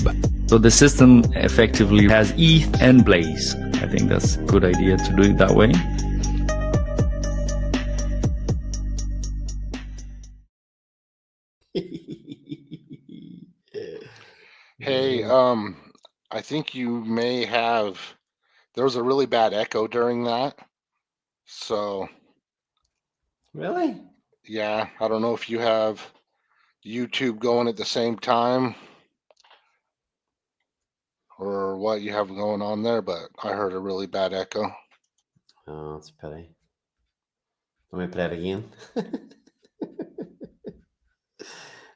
So the system effectively has ETH and Blaze. I think that's a good idea to do it that way. Hey, I think you may have, there was a really bad echo during that. So, Really? yeah, I don't know if you have YouTube going at the same time or what you have going on there, but I heard a really bad echo. Oh, that's a pity. Let me play it again.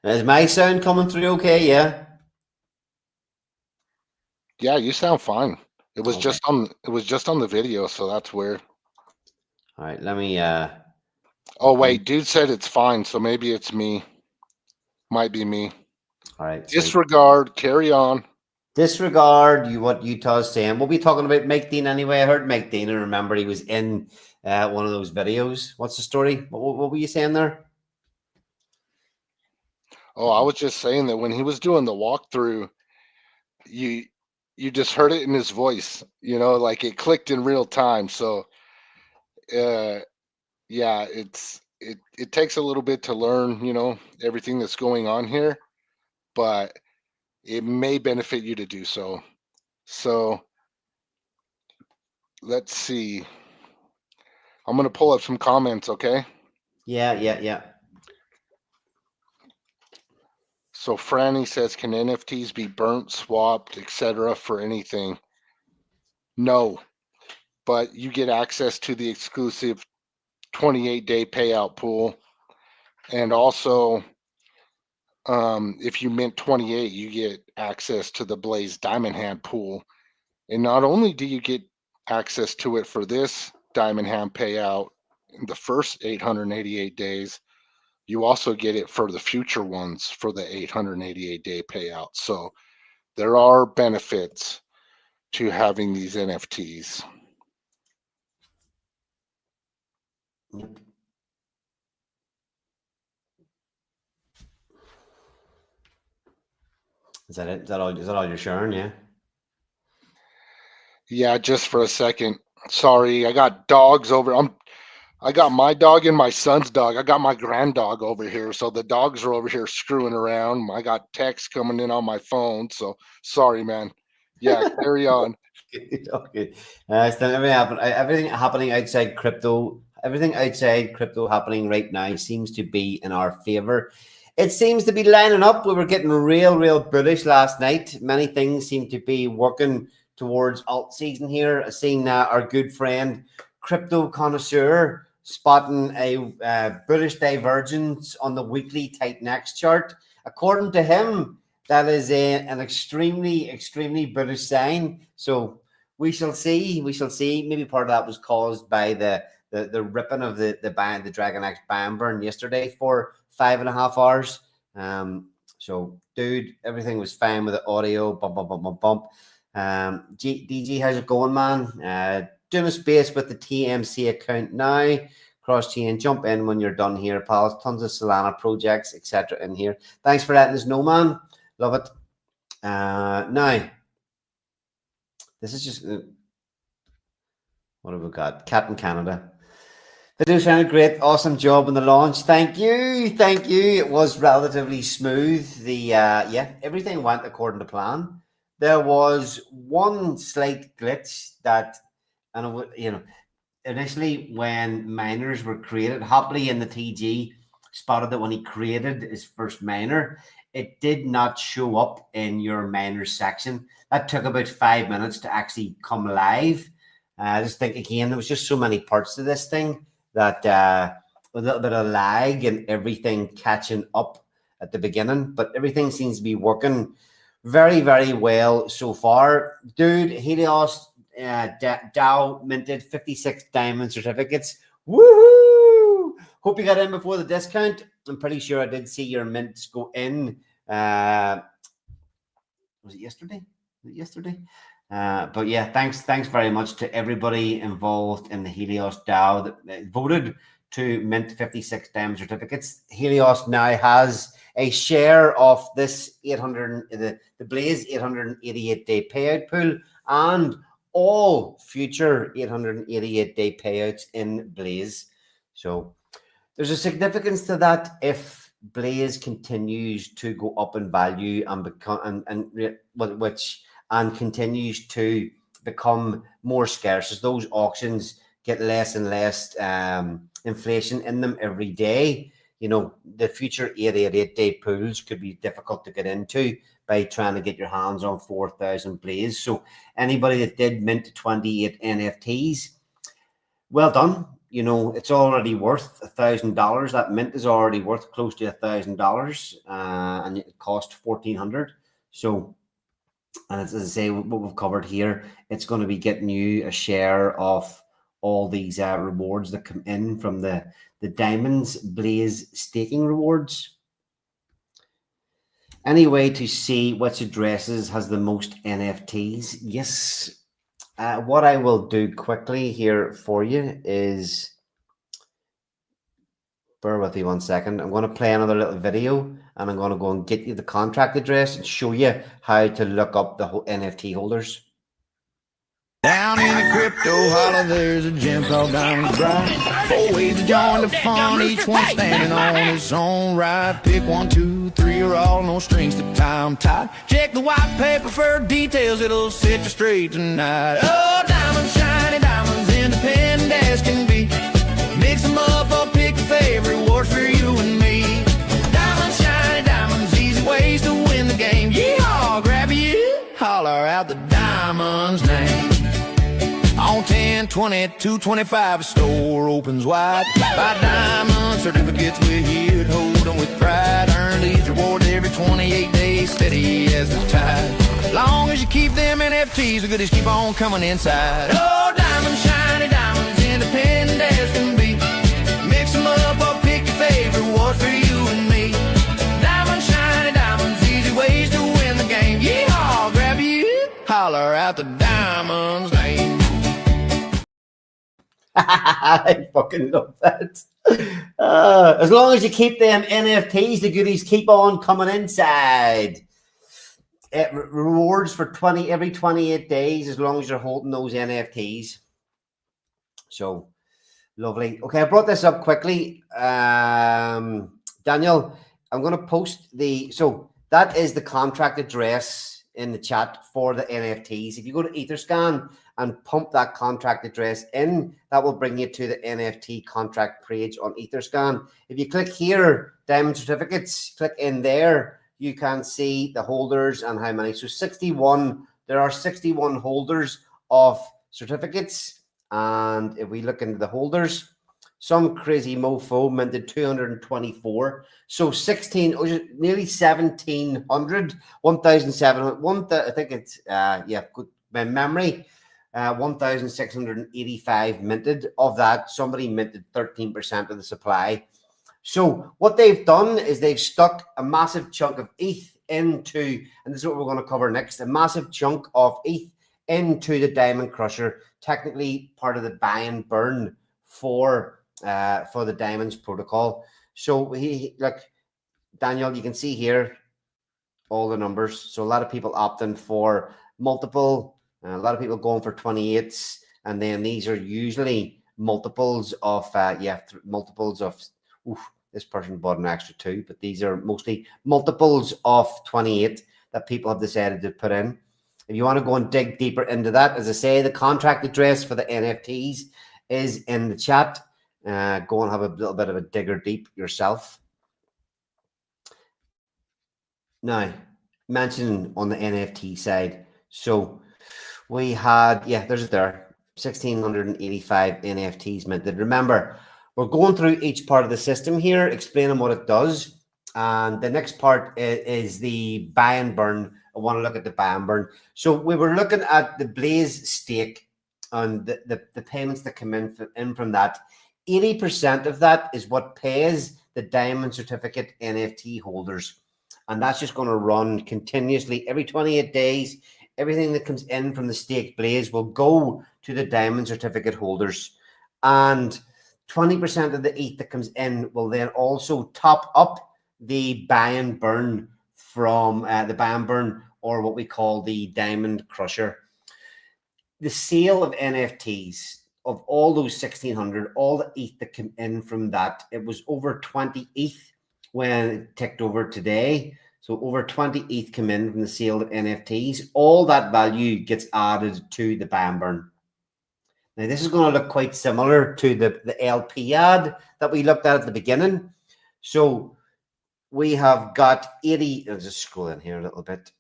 Is my sound coming through okay? Yeah. Yeah, you sound fine. It was Okay. just on the video, so that's weird. All right. Let me. Oh wait, dude said it's fine, so maybe it's me. Might be me. All right. Sweet. Disregard, carry on. Disregard what Utah's saying. We'll be talking about Mike Dean anyway. I heard Mike Dean and remember he was in one of those videos. What's the story? What were you saying there? Oh, I was just saying that when he was doing the walkthrough, you just heard it in his voice, you know, like it clicked in real time. So yeah, it takes a little bit to learn, you know, everything that's going on here, but it may benefit you to do so. So let's see. I'm gonna pull up some comments, okay? Yeah. So Franny says, can NFTs be burnt, swapped, etc. for anything? No, but you get access to the exclusive 28-day payout pool. And also, if you mint 28, you get access to the Blaze Diamond Hand pool. And not only do you get access to it for this Diamond Hand payout in the first 888 days, you also get it for the future ones for the 888-day payout. So there are benefits to having these NFTs. Yep. Is that it? Is that all you're sharing? Yeah. Yeah, just for a second. Sorry, I got dogs over. I got my dog and my son's dog. I got my grand dog over here. So the dogs are over here screwing around. I got texts coming in on my phone. So sorry, man. Yeah, carry on. Okay. So everything happening outside crypto, everything outside crypto happening right now seems to be in our favor. It seems to be lining up. We were getting real bullish last night. Many things seem to be working towards alt season here. I've seen our good friend crypto connoisseur spotting a bullish divergence on the weekly Titanex chart. According to him, that is an extremely bullish sign. So we shall see. We shall see. Maybe part of that was caused by the ripping of the Dragon X ban burn yesterday for 5.5 hours. So dude, everything was fine with the audio. Bump. DG, how's it going, man? Doing a space with the TMC account now. Cross chain, jump in when you're done here, pals. Tons of Solana projects, etc. in here. Thanks for letting us know, man. Love it. Now, this is just what have we got? Captain Canada. They do a great, awesome job in the launch. Thank you. It was relatively smooth. The everything went according to plan. There was one slight glitch that, and initially when miners were created, Hopley in the TG spotted that when he created his first miner, it did not show up in your miners section. That took about 5 minutes to actually come live. I just think, again, there was just so many parts to this thing that a little bit of lag and everything catching up at the beginning, but everything seems to be working very, very well so far. Dude, Helios Dow minted 56 diamond certificates. Woohoo! Hope you got in before the discount. I'm pretty sure I did see your mints go in. Was it yesterday? But yeah, thanks very much to everybody involved in the Helios DAO that voted to mint 56 diamond certificates. Helios now has a share of this the Blaze 888-day payout pool and all future 888-day payouts in Blaze. So there's a significance to that if Blaze continues to go up in value and become and continues to become more scarce as those auctions get less and less inflation in them every day. You know, the future 888-day pools could be difficult to get into by trying to get your hands on 4,000 Blaze. So anybody that did mint 28 NFTs, well done. You know, it's already worth $1,000. That mint is already worth close to $1,000, and it cost 1,400. So, and as I say, what we've covered here, it's going to be getting you a share of all these rewards that come in from the Diamonds Blaze staking rewards. Any way to see which addresses has the most NFTs? Yes. What I will do quickly here for you is, bear with me 1 second. I'm going to play another little video and I'm going to go and get you the contract address and show you how to look up the whole NFT holders. Down in the crypto holler, there's a gem called Diamond Bright. 4 ways to join the fun, each one standing on its own right. Pick 1, 2, 3 or all, no strings to tie 'em tight. Check the white paper for details, it'll set you straight tonight. Oh, diamonds, shiny diamonds, independent as can be. Mix them up or pick your favorite, rewards for you and me. Diamonds, shiny diamonds, easy ways to win the game. Yeehaw, grab you, holler out the diamond's name. On 10, 20, 225, a store opens wide. Buy diamond certificates, we're here to hold them with pride. Earn these rewards every 28 days, steady as the tide. Long as you keep them NFTs, the goodies keep on coming inside. Oh, diamonds, shiny diamonds, independent as can be. Mix them up or pick your favorite, rewards for you and me. Diamonds, shiny diamonds, easy ways to win the game. Yeehaw, grab you, holler out the diamond's name. I fucking love that. As long as you keep them NFTs, the goodies keep on coming inside. It rewards for every 28 days as long as you're holding those NFTs. So lovely. Okay, I brought this up quickly. Daniel, I'm going to post so that is the contract address in the chat for the NFTs. If you go to Etherscan and pump that contract address in, that will bring you to the NFT contract page on Etherscan. If you click here, diamond certificates, click in there, you can see the holders and how many. So 61, there are 61 holders of certificates. And if we look into the holders, some crazy mofo minted 224. So 16, nearly 1,700, 1,700, I think it's, yeah, good by memory. 1,685 minted. Of that, somebody minted 13% of the supply. So what they've done is they've stuck a massive chunk of ETH into, and this is what we're going to cover next, a massive chunk of ETH into the Diamond Crusher, technically part of the buy and burn for the Diamonds protocol. So look, Daniel, you can see here all the numbers. So a lot of people opting for multiple. A lot of people going for 28s, and then these are usually multiples of, multiples of, this person bought an extra 2, but these are mostly multiples of 28 that people have decided to put in. If you want to go and dig deeper into that, as I say, the contract address for the NFTs is in the chat. Go and have a little bit of a digger deep yourself. Now, mentioning on the NFT side, so we had, there's it there, 1,685 NFTs minted. Remember, we're going through each part of the system here, explaining what it does. And the next part is the buy and burn. I want to look at the buy and burn. So we were looking at the Blaze stake and the payments that come in from that. 80% of that is what pays the diamond certificate NFT holders. And that's just going to run continuously every 28 days. Everything that comes in from the stake Blaze will go to the diamond certificate holders. And 20% of the ETH that comes in will then also top up the buy and burn from the buy and burn, or what we call the diamond crusher. The sale of NFTs, of all those 1,600, all the ETH that came in from that, it was over 20 ETH when it ticked over today. So over 20 ETH come in from the sale of NFTs. All that value gets added to the buy and burn. Now, this is going to look quite similar to the LP ad that we looked at the beginning. So we have got 80, I'll just scroll in here a little bit.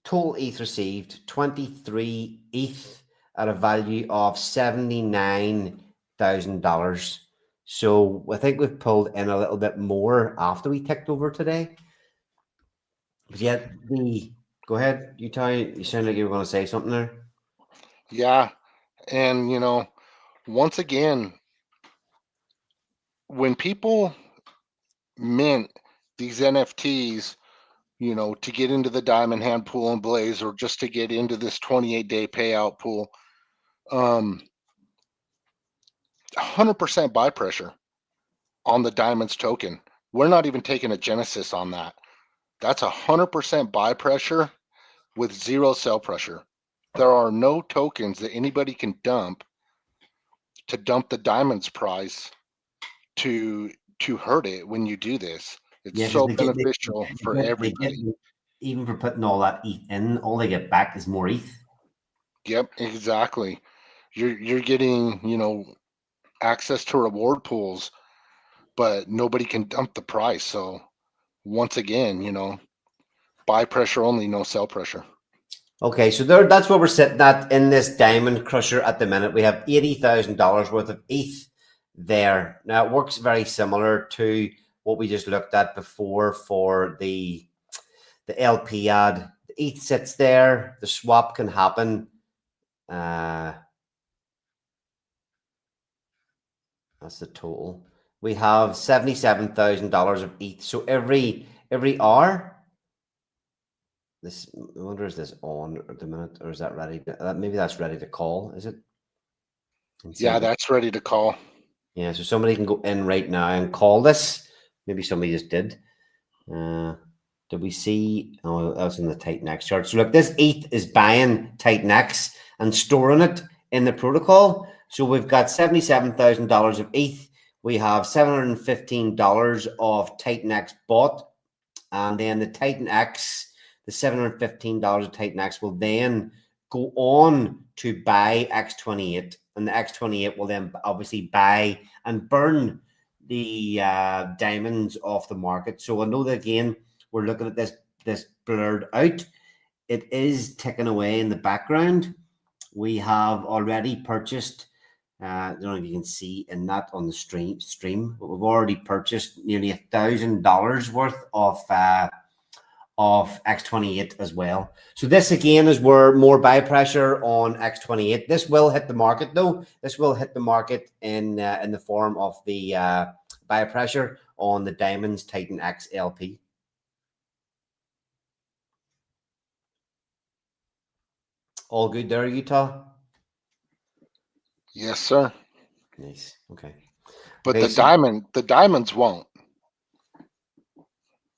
Total ETH received, 23 ETH at a value of $79,000. So I think we've pulled in a little bit more after we ticked over today. But yet, go ahead, you sound like you were going to say something there. Yeah. And, once again, when people mint these NFTs, to get into the Diamond Hand pool and Blaze, or just to get into this 28-day payout pool, 100% buy pressure on the Diamonds token. We're not even taking a Genesis on that. That's 100% buy pressure with zero sell pressure. There are no tokens that anybody can dump the Diamonds price to hurt it when you do this. It's so beneficial for everybody. Even for putting all that ETH in, all they get back is more ETH. Yep, exactly. You're getting, access to reward pools, but nobody can dump the price. So once again, buy pressure only, no sell pressure. Okay, so that's what we're sitting at in this diamond crusher at the minute. We have $80,000 worth of ETH there. Now it works very similar to what we just looked at before for the LP ad. The ETH sits there, the swap can happen. That's the total. We have $77,000 of ETH. So every hour, I wonder, is this on at the minute, or is that ready? Maybe that's ready to call, is it? Yeah, that's ready to call. Yeah, so somebody can go in right now and call this. Maybe somebody just did. Did we see? Oh, that was in the Titan-X chart. So look, this ETH is buying Titan-X and storing it in the protocol. So we've got $77,000 of ETH. We have $715 of Titan-X bought. And then the Titan-X, the $715 of Titan-X will then go on to buy X28. And the X28 will then obviously buy and burn the diamonds off the market. So I know that, again, we're looking at this blurred out. It is ticking away in the background. We have already purchased, I don't know if you can see in that on the stream, but we've already purchased nearly $1,000 worth of X28 as well. So this again is where more buy pressure on X28. This will hit the market though. This will hit the market in the form of the buy pressure on the Diamonds Titan-X LP. All good there, Utah? Yes, sir. Nice. Okay. But okay, the diamonds won't.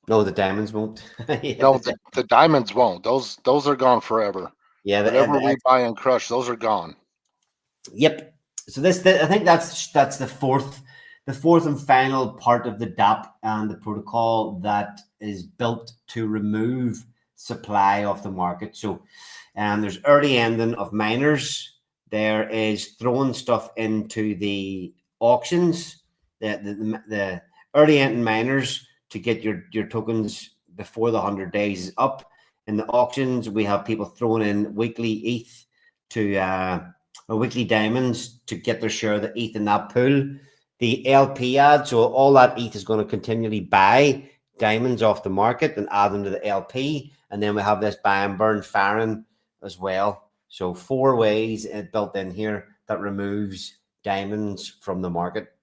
No, the diamonds won't. Yeah, no, the diamonds won't. Those are gone forever. Yeah, whatever we buy and crush, those are gone. Yep. So I think that's the fourth and final part of the Daap and the protocol that is built to remove supply off the market. So there's early ending of miners. There is throwing stuff into the auctions, the early ending miners to get your tokens before the 100 days is up. In the auctions, we have people throwing in weekly ETH to or weekly diamonds to get their share of the ETH in that pool. the LP ad. So all that ETH is going to continually buy diamonds off the market and add them to the LP. And then we have this buy and burn firing as well. So 4 ways it built in here that removes diamonds from the market.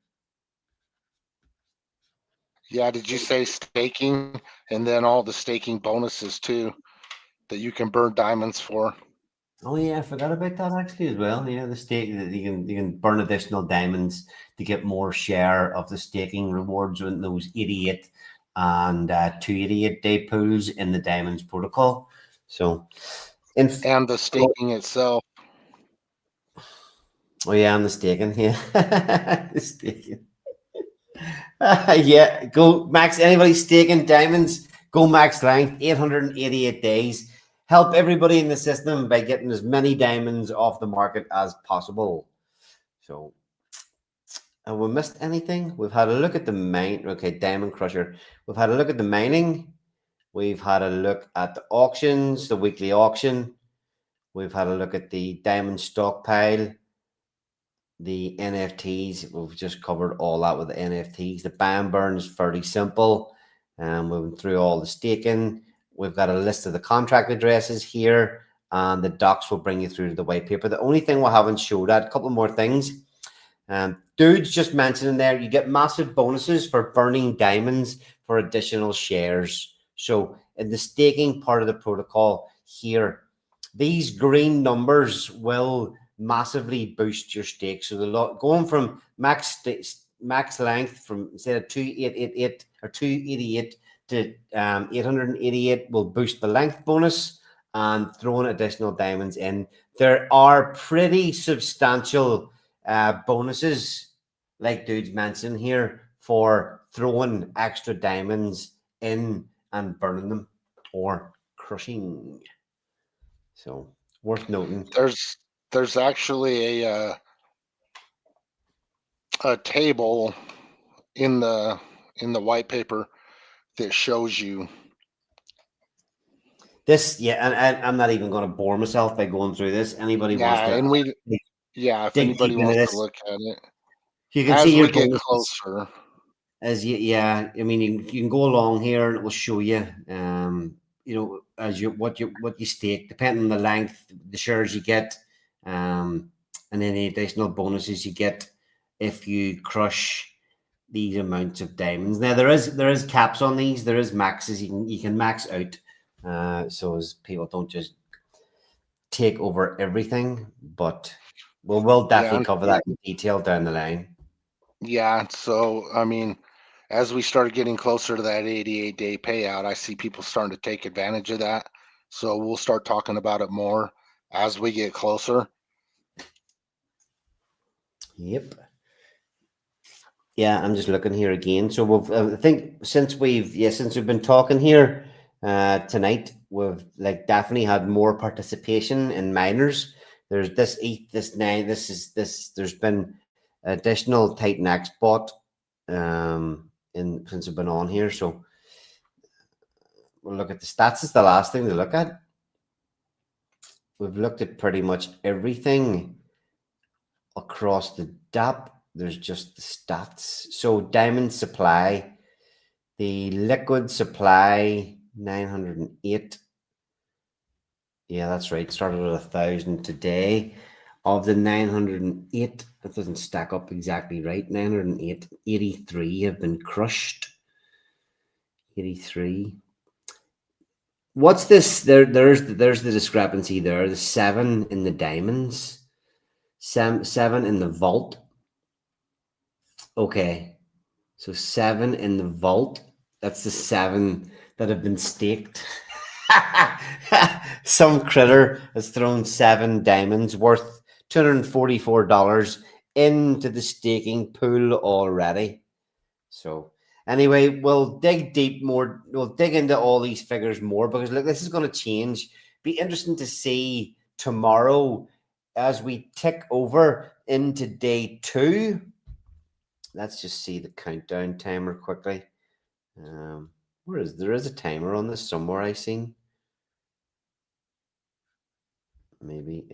Yeah, did you say staking and then all the staking bonuses too that you can burn diamonds for? Oh yeah, I forgot about that actually as well. Yeah, the stake that you can burn additional diamonds to get more share of the staking rewards in those 88 and 288 day pools in the diamonds protocol. So And the staking itself. oh yeah, and the staking, yeah. The staking. Yeah, go max. Anybody staking diamonds, go max length 888 days. Help everybody in the system by getting as many diamonds off the market as possible. So, have we missed anything? We've had a look at the mine. Okay, Diamond Crusher. We've had a look at the mining. We've had a look at the auctions, the weekly auction. We've had a look at the diamond stockpile, the NFTs. We've just covered all that with the NFTs. The buy and burn is fairly simple. We went through all the staking. We've got a list of the contract addresses here, and the docs will bring you through to the white paper. The only thing we haven't showed a couple more things. Dude's just mentioning there, you get massive bonuses for burning diamonds for additional shares. So in the staking part of the protocol here, these green numbers will massively boost your stake. So going from max length from instead of 2888 or 288 to 888 will boost the length bonus, and throwing additional diamonds in. There are pretty substantial bonuses, like dudes mentioned here, for throwing extra diamonds in and burning them or crushing. So worth noting. There's actually a table in the white paper that shows you This, yeah, and I'm not even going to bore myself by going through this. Anybody wants to if dig deep anybody into wants this, to look at it you can as see your we get bonuses. closer. As yeah, I mean, you can go along here and it will show you, you know, as what you stake, depending on the length, the shares you get, and any additional bonuses you get if you crush these amounts of diamonds. Now there is caps on these. There is maxes. You can max out, so as people don't just take over everything. But we'll definitely cover that in detail down the line. Yeah, so I mean, as we start getting closer to that 88-day payout, I see people starting to take advantage of that. So we'll start talking about it more as we get closer. Yep. Yeah, I'm just looking here again. So we've, I think since we've been talking here tonight, we've like definitely had more participation in miners. There's this ETH, this 9, this. There's been additional Titan X bought in since we've been on here. So we'll look at the stats. Is the last thing to look at. We've looked at pretty much everything across the Daap. There's just the stats. So diamond supply, the liquid supply, 908. Yeah, that's right. Started at 1,000 today. Of the 908, that doesn't stack up exactly right. 908, 83 have been crushed. 83. What's this? There's the discrepancy there. The 7 in the diamonds, 7 in the vault. Okay, so 7 in the vault. That's the 7 that have been staked. Some critter has thrown 7 diamonds worth $244 into the staking pool already. So anyway, we'll dig deep more. We'll dig into all these figures more because look, this is going to change. Be interesting to see tomorrow as we tick over into day 2. Let's just see the countdown timer quickly. There is a timer on this somewhere I seen. Maybe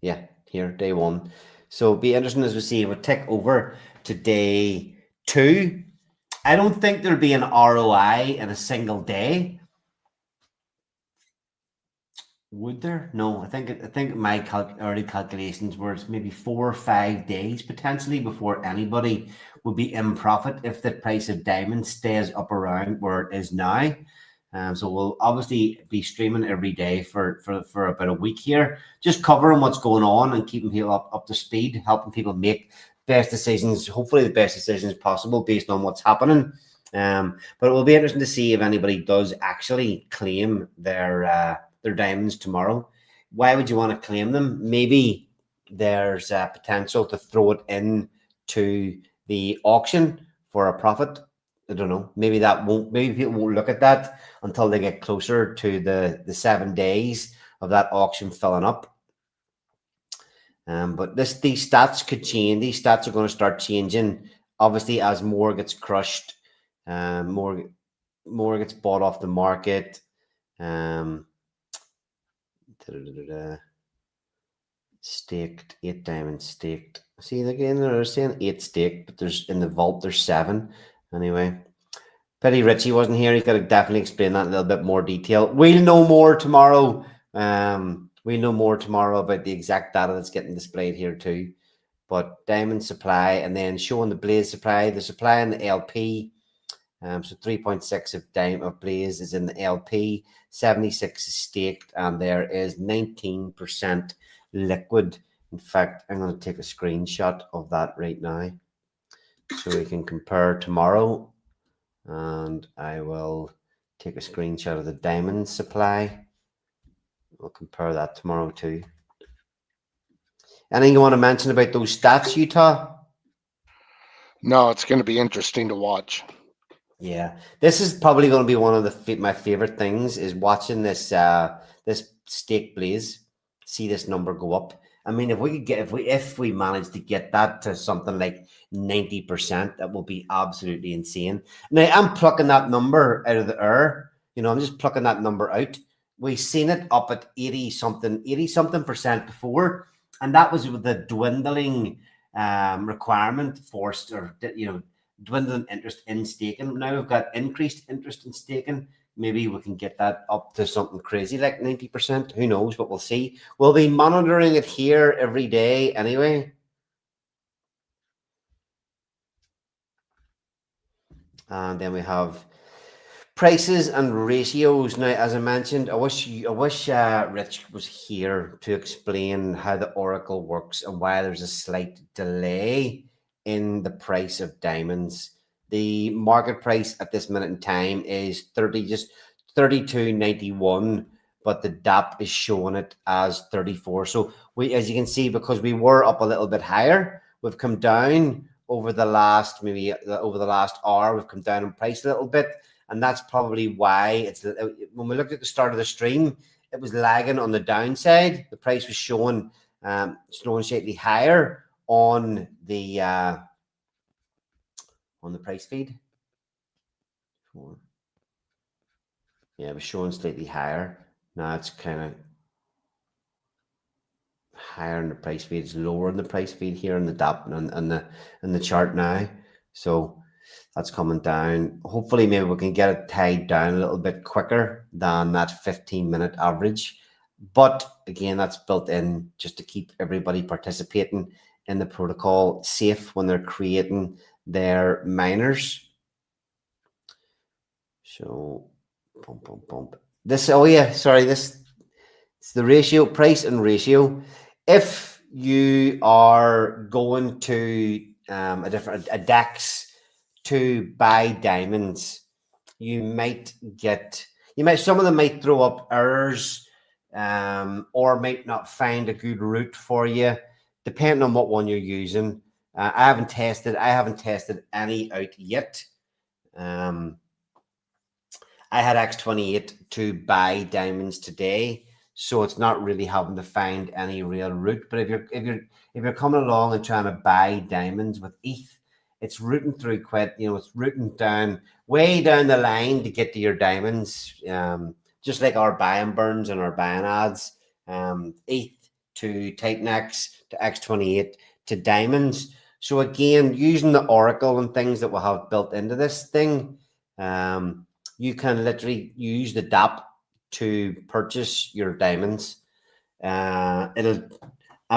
yeah, here, day 1. So it'll be interesting as we see. We'll tick over to day 2. I don't think there'll be an ROI in a single day. Would there? No, I think my early calculations were it's maybe 4 or 5 days potentially before anybody would be in profit if the price of diamond stays up around where it is now. So we'll obviously be streaming every day for about a week here, just covering what's going on and keeping people up to speed, helping people make best decisions, hopefully the best decisions possible based on what's happening. But it will be interesting to see if anybody does actually claim their diamonds tomorrow. Why would you want to claim them? Maybe there's a potential to throw it in to the auction for a profit. I don't know. Maybe people won't look at that until they get closer to the 7 days of that auction filling up. But these stats could change. These stats are going to start changing, obviously, as more gets crushed, more gets bought off the market. Staked, 8 diamonds staked. See again, they're saying 8 staked, but there's in the vault there's 7. Anyway, Petty Richie wasn't here. He's got to definitely explain that in a little bit more detail. We'll know more tomorrow. We'll know more tomorrow about the exact data that's getting displayed here too. But diamond supply, and then showing the blaze supply, the supply in the LP. So 3.6 of blaze is in the LP, 76 is staked, and there is 19% liquid. In fact, I'm going to take a screenshot of that right now so we can compare tomorrow. And I will take a screenshot of the diamond supply. We'll compare that tomorrow too. Anything you want to mention about those stats, Utah? No, it's going to be interesting to watch. Yeah, this is probably going to be one of my favorite things is watching this this stake blaze, see this number go up. I mean, if we could get if we manage to get that to something like 90%, that will be absolutely insane. Now I'm plucking that number out of the air. You know, I'm just plucking that number out. We've seen it up at 80 something percent before, and that was with the dwindling requirement forced, or dwindling interest in staking. Now we've got increased interest in staking. Maybe we can get that up to something crazy like 90%. Who knows? But we'll see. We'll be monitoring it here every day anyway. And then we have prices and ratios. Now, as I mentioned, I wish Rich was here to explain how the Oracle works and why there's a slight delay in the price of diamonds. The market price at this minute in time is 32.91, but the Daap is showing it as 34. So as you can see, because we were up a little bit higher, we've come down over the last hour. We've come down in price a little bit, and that's probably why when we looked at the start of the stream, it was lagging on the downside. The price was showing slightly higher on the price feed. Yeah, it was showing slightly higher. Now it's kind of higher in the price feed. It's lower in the price feed here in the Daap and the chart now. So that's coming down. Hopefully, maybe we can get it tied down a little bit quicker than that 15-minute average. But again, that's built in just to keep everybody participating in the protocol safe when they're creating their miners. So, bump. This, this it's the ratio, price and ratio. If you are going to a DEX to buy diamonds, some of them might throw up errors, or might not find a good route for you, depending on what one you're using. I haven't tested any out yet. I had X28 to buy diamonds today, so it's not really having to find any real route. But if you're coming along and trying to buy diamonds with ETH, it's routing through it's routing down way down the line to get to your diamonds. Just like our buy and burns and our buy and ads, ETH to Titan X to X28 to diamonds. So again, using the oracle and things that we have built into this thing, you can literally use the Daap to purchase your diamonds. I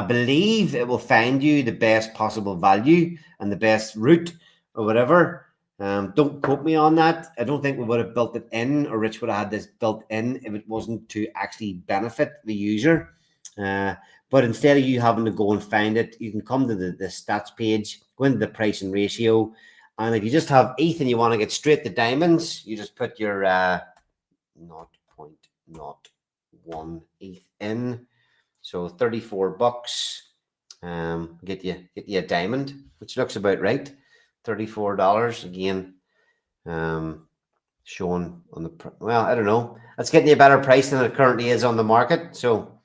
believe it will find you the best possible value and the best route or whatever. Don't quote me on that. I don't think we would have built it in, or Rich would have had this built in if it wasn't to actually benefit the user. But instead of you having to go and find it, you can come to the stats page, go into the price and ratio. And if you just have ETH and you want to get straight to diamonds, you just put your 0.01 ETH in. So 34 bucks, get you a diamond, which looks about right. $34 again, showing on the, well, I don't know. That's getting you a better price than it currently is on the market. So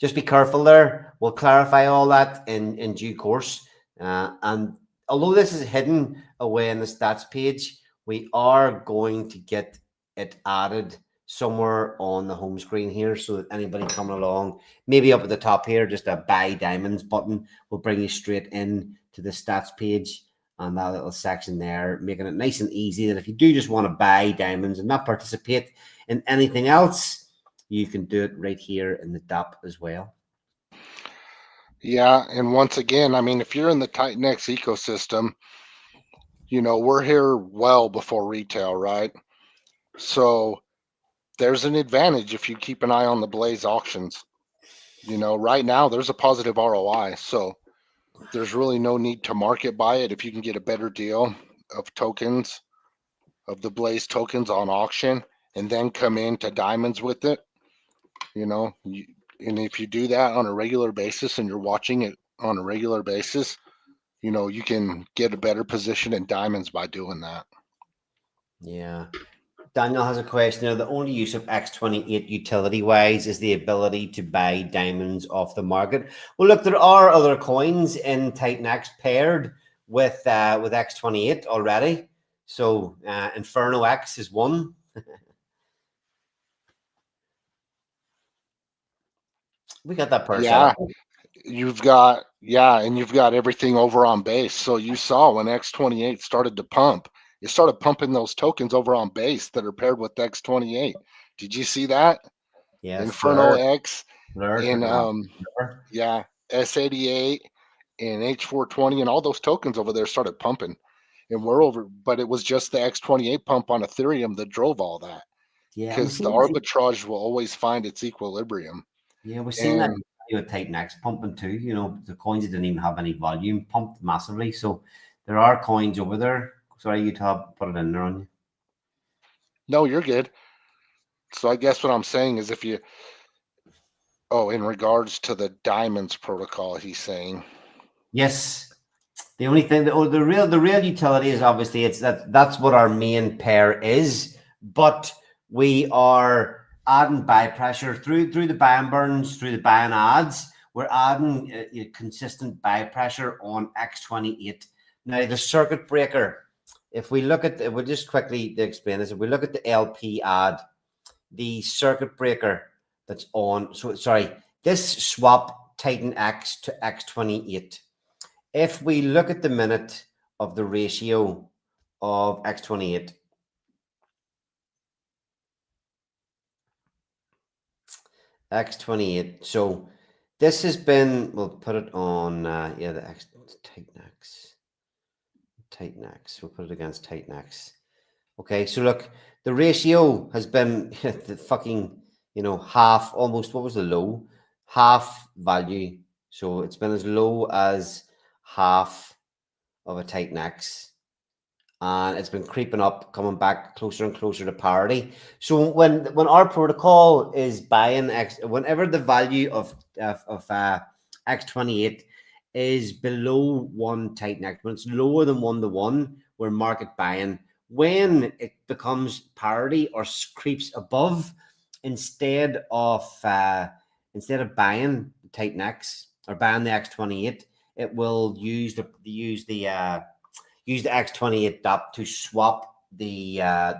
just be careful there. We'll clarify all that in due course. And although this is hidden away in the stats page, we are going to get it added somewhere on the home screen here, so that anybody coming along, maybe up at the top here, just a buy diamonds button will bring you straight in to the stats page and that little section there, making it nice and easy that if you do just want to buy diamonds and not participate in anything else, you can do it right here in the Daap as well. Yeah, and once again, I mean, if you're in the Titan-X ecosystem, you know, we're here well before retail, right? So there's an advantage if you keep an eye on the Blaze auctions. You know, right now there's a positive ROI, so there's really no need to market buy it if you can get a better deal of tokens, of the Blaze tokens on auction, and then come into diamonds with it. You know, and if you do that on a regular basis and you're watching it on a regular basis, you know, you can get a better position in diamonds by doing that. Yeah. Daniel has a question. The only use of X28 utility-wise is the ability to buy diamonds off the market. Well, look, there are other coins in Titan-X paired with X28 already. So Inferno X is one. We got that per Yeah, se. you've got, yeah, and you've got everything over on base. So you saw when X28 started to pump, it started pumping those tokens over on base that are paired with X28. Did you see that? Yeah, Inferno Fleur. X Fleur and took off. yeah, S88 and H420 and all those tokens over there started pumping. And we're over, but it was just the X28 pump on Ethereum that drove all that, Yeah, because the arbitrage will always find its equilibrium. yeah, we're seeing that And with Titan-X pumping too. You know, the coins that didn't even have any volume pumped massively. So there are coins over there. Sorry, you put it in there on you. no, you're good. So I guess what I'm saying is if you, oh, in regards to the diamonds protocol, he's saying, Yes. The only thing, the real utility is obviously that's what our main pair is, but we are adding buy pressure through the buy and burns, through the buy and adds. We're adding consistent buy pressure on X28. Now the circuit breaker. If we look at, we'll just quickly explain this. If we look at the LP ad, the circuit breaker that's on. So sorry, this swap Titan X to X28. If we look at the minute of the ratio of X28, X28. So this has been, we'll put it on, yeah, the Titan X. We'll put it against Titan X. Okay, so look, the ratio has been the fucking, half, almost, what was the low? Half value. So it's been as low as half of a Titan X. And it's been creeping up, coming back closer and closer to parity. So when our protocol is buying whenever the value of X28 is below 1 Titan X, when it's lower than 1 to 1, we're market buying. When it becomes parity or creeps above, instead of buying Titan X or buying the X28, it will use the X28 Daap to swap the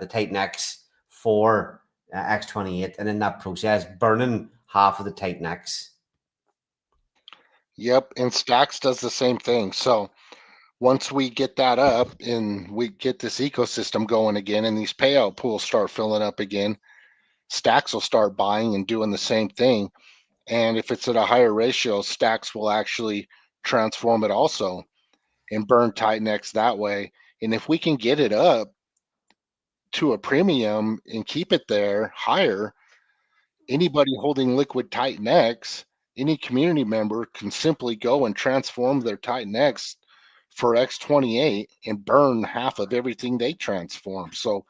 Titan X for X28, and in that process, burning half of the Titan X. Yep, and Stacks does the same thing. So once we get that up and we get this ecosystem going again and these payout pools start filling up again, Stacks will start buying and doing the same thing. And if it's at a higher ratio, Stacks will actually transform it also and burn Titan X that way. And if we can get it up to a premium and keep it there higher, anybody holding liquid Titan X, any community member can simply go and transform their Titan X for X28 and burn half of everything they transform. So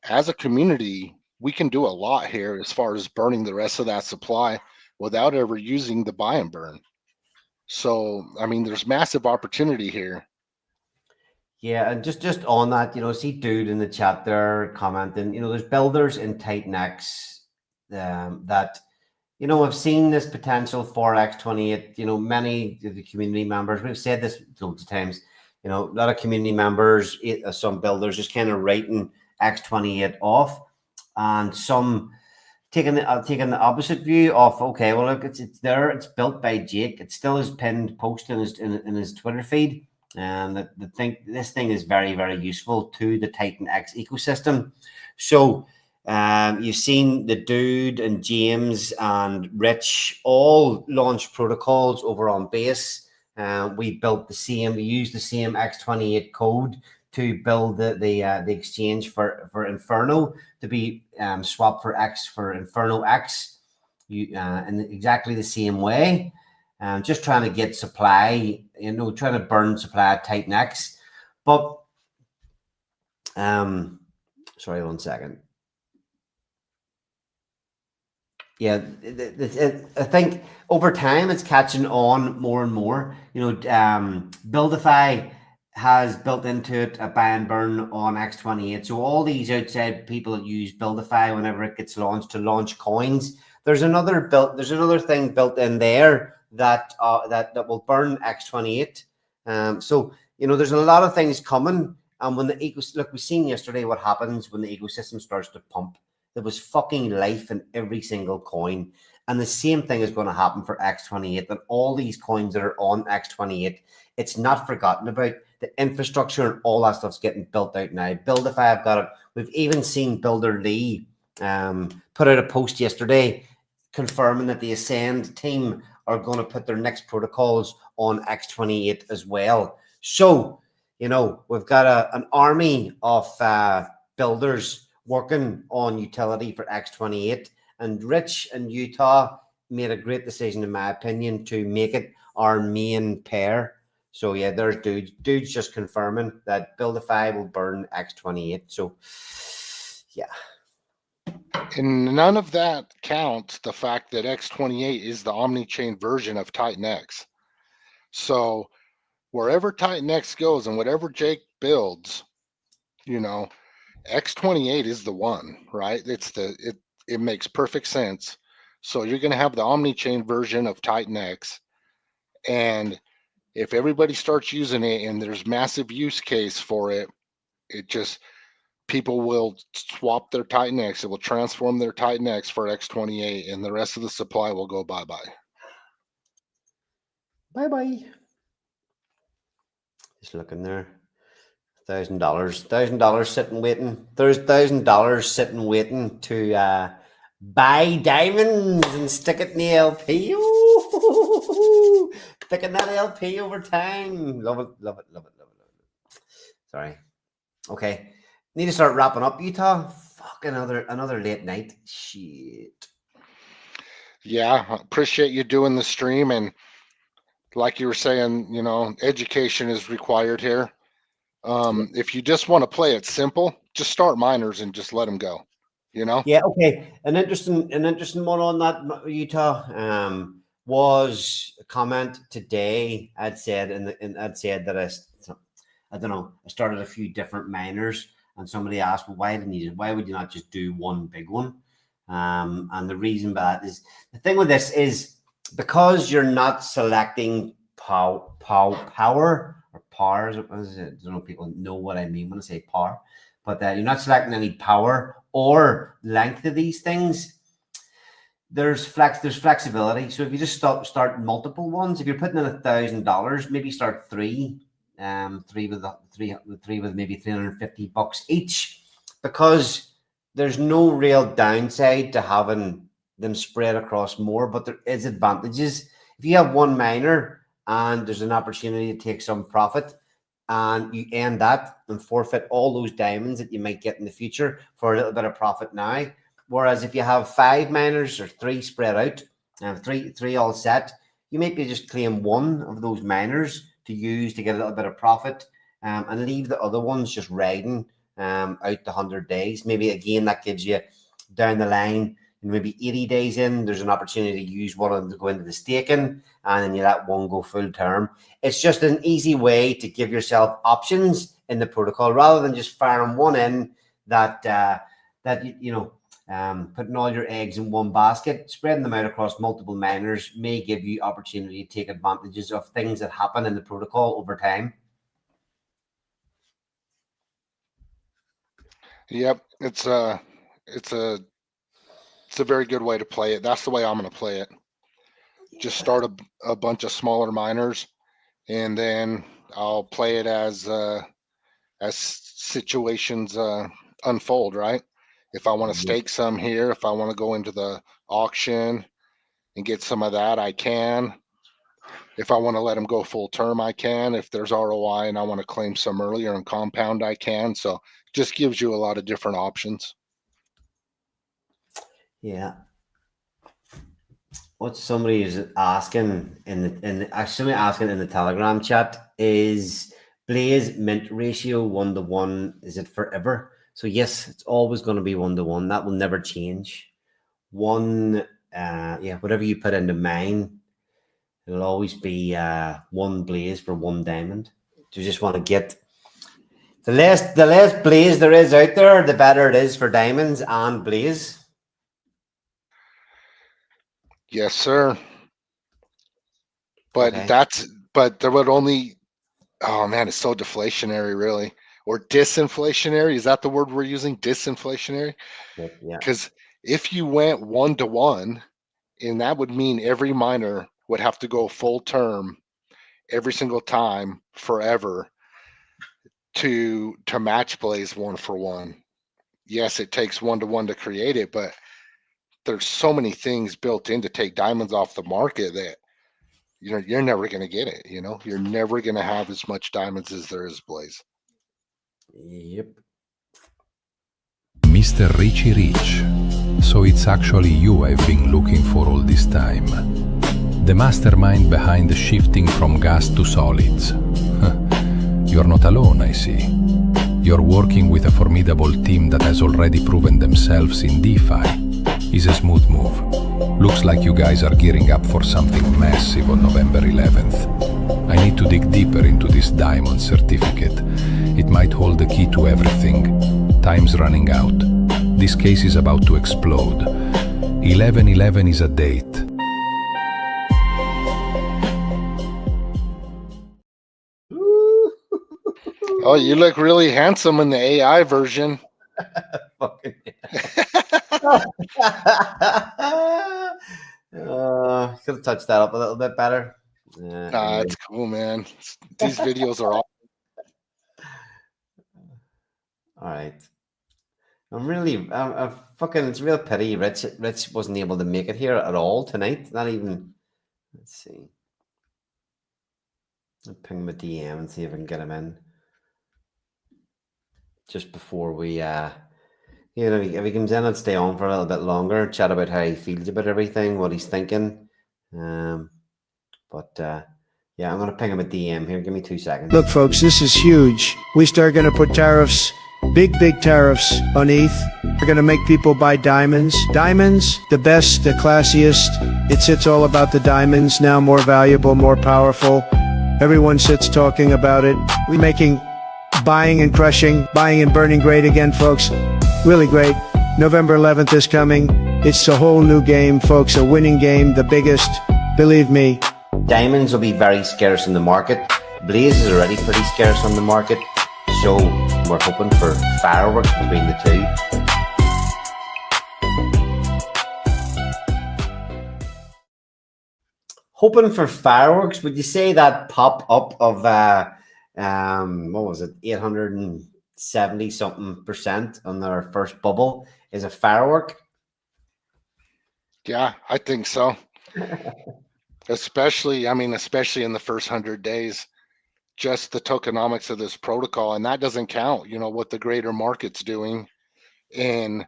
as a community, we can do a lot here as far as burning the rest of that supply without ever using the buy and burn. So, I mean, there's massive opportunity here. Yeah, and just on that, see dude in the chat there commenting, there's builders in Titan X that I've seen this potential for X28. Many of the community members, we've said this loads of times, a lot of community members, some builders just kind of writing X28 off, and some taking the opposite view of, okay, well, look, it's there, it's built by Jake, it still is pinned post in his Twitter feed. And this thing is very, very useful to the Titan X ecosystem. So you've seen the dude and James and Rich all launch protocols over on base. We used the same X28 code to build the exchange for Inferno to be swapped for Inferno X, in exactly the same way. Just trying to get supply, trying to burn supply at Titan X. But, sorry, 1 second. Yeah, I think over time it's catching on more and more. Buildify has built into it a buy and burn on X28. So all these outside people that use Buildify whenever it gets launched to launch coins, there's another thing built in there that will burn X28. So there's a lot of things coming. And when we've seen yesterday what happens when the ecosystem starts to pump. There was fucking life in every single coin. And the same thing is going to happen for X28. And all these coins that are on X28, it's not forgotten about. The infrastructure and all that stuff's getting built out now. Buildify, I've got it. We've even seen Builder Lee put out a post yesterday confirming that the Ascend team are going to put their next protocols on X28 as well. So, we've got an army of builders working on utility for X28, and Rich and Utah made a great decision, in my opinion, to make it our main pair. So yeah, there's dudes just confirming that Buildify will burn X28. So yeah. And none of that counts the fact that X28 is the omni-chain version of Titan X. So wherever Titan X goes and whatever Jake builds, X28 is the one, right? It makes perfect sense. So you're going to have the omni-chain version of Titan X. And if everybody starts using it and there's massive use case for it, people will swap their Titan X. It will transform their Titan X for X28 and the rest of the supply will go bye-bye. Bye-bye. Just looking there. $1,000 sitting waiting. There's $1,000 sitting waiting to buy diamonds and stick it in the LP. Ooh, sticking that LP over time. Love it. Sorry. Okay. Need to start wrapping up, Utah. Fuck, another late night. Shit. Yeah, I appreciate you doing the stream, and like you were saying, education is required here. If you just want to play it simple, just start miners and just let them go. Yeah. Okay. An interesting one on that, Utah. Was a comment today. I'd said that I don't know. I started a few different miners, and somebody asked, "Well, why would you not just do one big one?" And the reason for that is the thing with this is because you're not selecting power or powers. I don't know if people know what I mean when I say power, but you're not selecting any power or length of these things. there's flexibility. So if you just start multiple ones, if you're putting in $1,000, maybe start three with maybe $350 each, because there's no real downside to having them spread across more, but there is advantages. If you have one miner and there's an opportunity to take some profit, and you end that and forfeit all those diamonds that you might get in the future for a little bit of profit now. Whereas if you have 5 miners or 3 spread out and three all set, you might be just claim one of those miners to use to get a little bit of profit, and leave the other ones just riding out the 100 days. Maybe again, that gives you down the line, maybe 80 days in, there's an opportunity to use one of them to go into the staking, and then you let one go full term. It's just an easy way to give yourself options in the protocol, rather than just firing one in that putting all your eggs in one basket. Spreading them out across multiple miners may give you opportunity to take advantages of things that happen in the protocol over time. Yep, it's a very good way to play it. That's the way I'm going to play it. Just start a bunch of smaller miners, and then I'll play it as situations unfold, right? If I want to stake some here, if I want to go into the auction and get some of that, I can. If I want to let them go full term, I can. If there's ROI and I want to claim some earlier and compound, I can. So it just gives you a lot of different options. Yeah. What somebody is asking somebody asking in the Telegram chat is, Blaze mint ratio 1-to-1, is it forever? So yes, it's always going to be 1-to-1. That will never change. Whatever you put into mine, it'll always be 1 blaze for 1 diamond. You just want to get the less blaze there is out there, the better it is for diamonds and blaze. Yes, sir. But Okay. there would only, oh man, it's so deflationary, really. Or disinflationary. Is that the word we're using? Disinflationary? Yeah. Because if you went 1-to-1, and that would mean every miner would have to go full term every single time forever to match Blaze 1-for-1. Yes, it takes 1-to-1 to create it, but there's so many things built in to take diamonds off the market that you're never going to get it. You're never going to have as much diamonds as there is Blaze. Yep. Mr. Richie Rich. So it's actually you I've been looking for all this time. The mastermind behind the shifting from gas to solids. You're not alone, I see. You're working with a formidable team that has already proven themselves in DeFi. Is a smooth move. Looks like you guys are gearing up for something massive on November 11th. I need to dig deeper into this diamond certificate. It might hold the key to everything. Time's running out. This case is about to explode. 11/11 is a date. Oh, you look really handsome in the AI version. Fucking could have touched that up a little bit better. Nah, it's cool, man. These videos are all. All right. I'm fucking, it's a real pity Rich wasn't able to make it here at all tonight. Not even, let's see. I'll ping him a DM and see if I can get him in. Just before we, if he comes in and stay on for a little bit longer, chat about how he feels about everything, what he's thinking. Yeah, I'm going to ping him a DM here. Give me 2 seconds. Look, folks, this is huge. We start going to put tariffs, big tariffs on ETH. We're going to make people buy diamonds. Diamonds, the best, the classiest. It's all about the diamonds, now more valuable, more powerful. Everyone sits talking about it. We're making buying and crushing, buying and burning great again, folks. Really great. November 11th is coming. It's a whole new game, folks, a winning game, the biggest. Believe me. Diamonds will be very scarce in the market. Blaze is already pretty scarce on the market. So we're hoping for fireworks between the two. hoping for fireworks. Would you say that pop up of what was it, 870 something percent on their first bubble is a firework? Yeah, I think so. Especially, I mean, especially in the first 100 days, just the tokenomics of this protocol, and that doesn't count, you know, what the greater market's doing. And,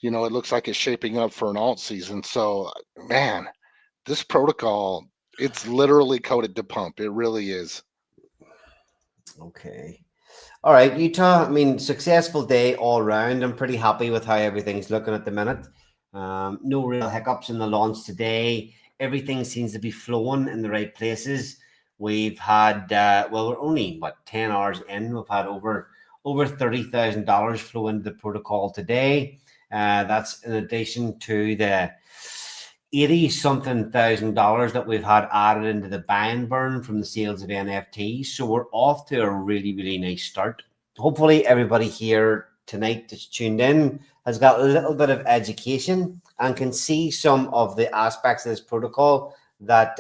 you know, it looks like it's shaping up for an alt season. So, man, this protocol, it's literally coded to pump. It really is. Okay. All right, Utah. I mean, successful day all round. I'm pretty happy with how everything's looking at the minute. No real hiccups in the launch today. Everything seems to be flowing in the right places. We've had well, we're only what 10 hours in. We've had over $30,000 flow into the protocol today. That's in addition to the 80 something thousand dollars that we've had added into the buy and burn from the sales of NFTs. So we're off to a really, really nice start. Hopefully everybody here tonight that's tuned in has got a little bit of education and can see some of the aspects of this protocol that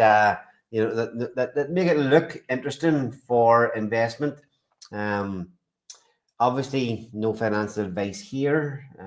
you know that make it look interesting for investment. Obviously no financial advice here. We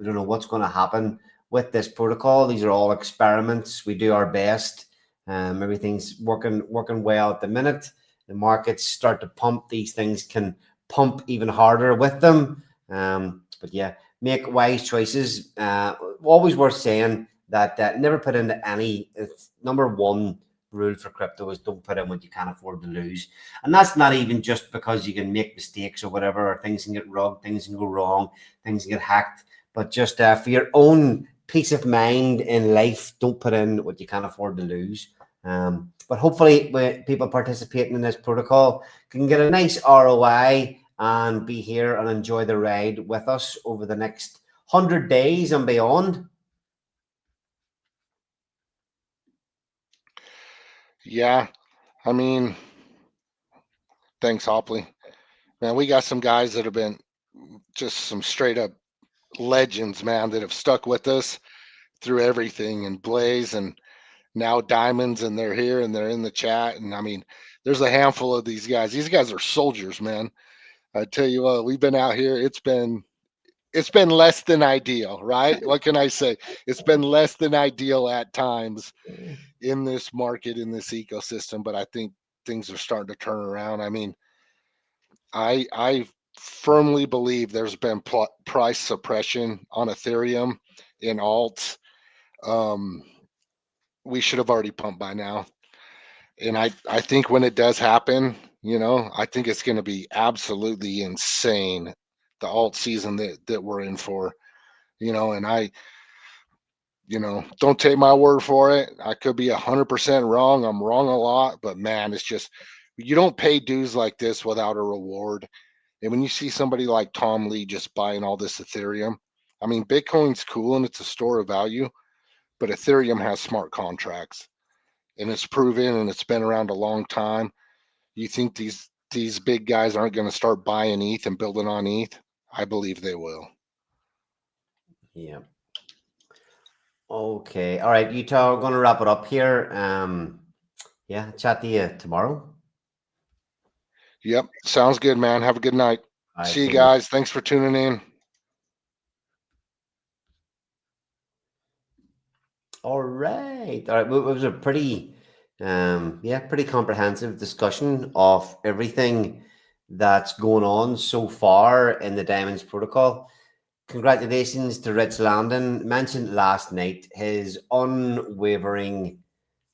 don't know what's going to happen with this protocol. These are all experiments. We do our best. Everything's working well at the minute. The markets start to pump. These things can pump even harder with them. But yeah, make wise choices. Always worth saying that never put into any. It's number one rule for crypto is don't put in what you can't afford to lose. And that's not even just because you can make mistakes or whatever, or things can get rugged, things can go wrong, things can get hacked. But just for your own peace of mind in life, don't put in what you can't afford to lose. But hopefully people participating in this protocol can get a nice ROI and be here and enjoy the ride with us over the next 100 days and beyond. Yeah, I mean, thanks, Hopley. Man, we got some guys that have been just some straight up legends, man, that have stuck with us through everything, and Blaze and now Diamonds, and they're here and they're in the chat. And I mean, there's a handful of these guys. These guys are soldiers, man. I tell you what, we've been out here. It's been less than ideal, right? What can I say? It's been less than ideal at times in this market, in this ecosystem, but I think things are starting to turn around. I mean, I firmly believe there's been price suppression on Ethereum in alts. We should have already pumped by now. And I think when it does happen, you know, I think it's going to be absolutely insane, the alt season that we're in for, you know. And you know, don't take my word for it. I could be 100% wrong. I'm wrong a lot, but man, it's just, you don't pay dues like this without a reward. And when you see somebody like Tom Lee just buying all this Ethereum, I mean, Bitcoin's cool and it's a store of value, but Ethereum has smart contracts and it's proven and it's been around a long time. You think these big guys aren't going to start buying ETH and building on ETH? I believe they will. Yeah. Okay. All right, Utah, we're going to wrap it up here. Yeah, chat to you tomorrow. Yep. Sounds good, man. Have a good night. All right, see you guys. Thanks for tuning in. All right. It was a pretty pretty comprehensive discussion of everything that's going on so far in the Diamonds protocol. Congratulations to Rich Landon. Mentioned last night his unwavering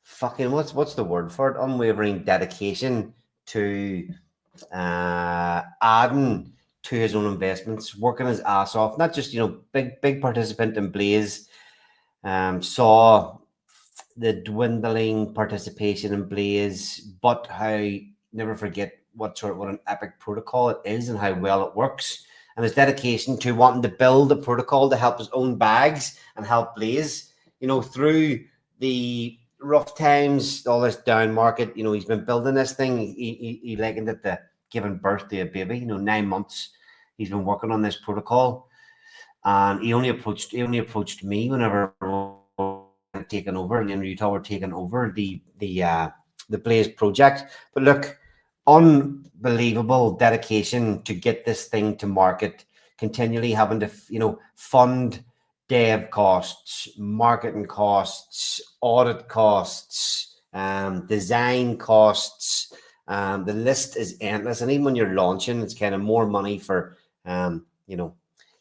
fucking what's the word for it? Unwavering dedication to adding to his own investments, working his ass off. Not just, you know, big participant in Blaze. Saw the dwindling participation in Blaze, but how never forget what an epic protocol it is and how well it works, and his dedication to wanting to build a protocol to help his own bags and help Blaze, you know, through the rough times, all this down market. You know, he's been building this thing. He likened it to giving birth to a baby. You know, 9 months he's been working on this protocol, and he only approached me whenever had taken over, and then Utah were taking over the Blaze project. But look, unbelievable dedication to get this thing to market, continually having to, fund dev costs, marketing costs, audit costs, design costs. The list is endless. And even when you're launching, it's kind of more money for, you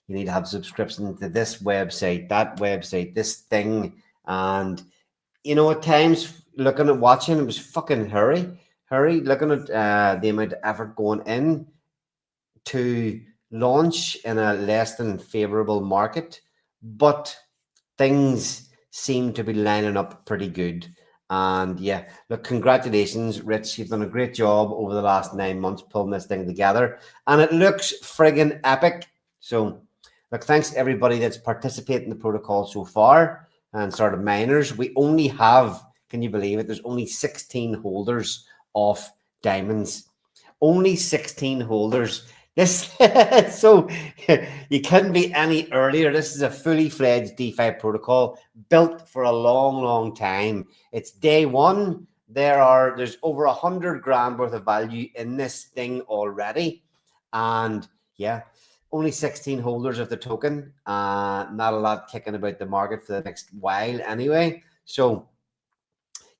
need to have subscription to this website, that website, this thing. And, at times watching, it was fucking hurry, looking at the amount of effort going in to launch in a less than favorable market. But things seem to be lining up pretty good. And yeah, look, congratulations, Rich. You've done a great job over the last 9 months pulling this thing together. And it looks friggin' epic. So, look, thanks to everybody that's participated in the protocol so far and sort of miners. We only have, can you believe it? There's only 16 holders of diamonds. Only 16 holders. This so you couldn't be any earlier. This is a fully fledged DeFi protocol built for a long, long time. It's day one. There's over 100 grand worth of value in this thing already. And yeah, only 16 holders of the token. Not a lot kicking about the market for the next while anyway. So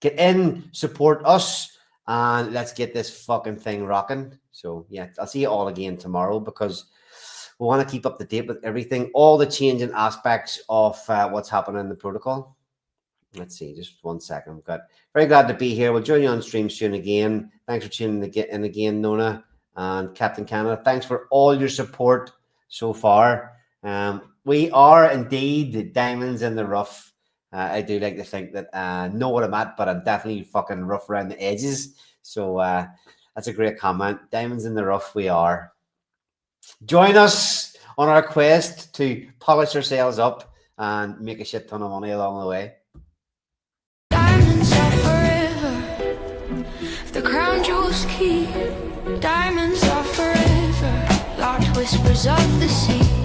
get in, support us, and let's get this fucking thing rocking. So yeah, I'll see you all again tomorrow, because we want to keep up to date with everything, all the changing aspects of what's happening in the protocol. Let's see, just 1 second. Very glad to be here. We'll join you on stream soon again. Thanks for tuning in again, Nona and Captain Canada. Thanks for all your support so far. We are indeed diamonds in the rough. I do like to think that know what I'm at, but I'm definitely fucking rough around the edges. So that's a great comment. Diamonds in the rough we are. Join us on our quest to polish ourselves up and make a shit ton of money along the way. Diamonds are forever. The crown jewels keep. Diamonds are forever. Large whispers of the sea.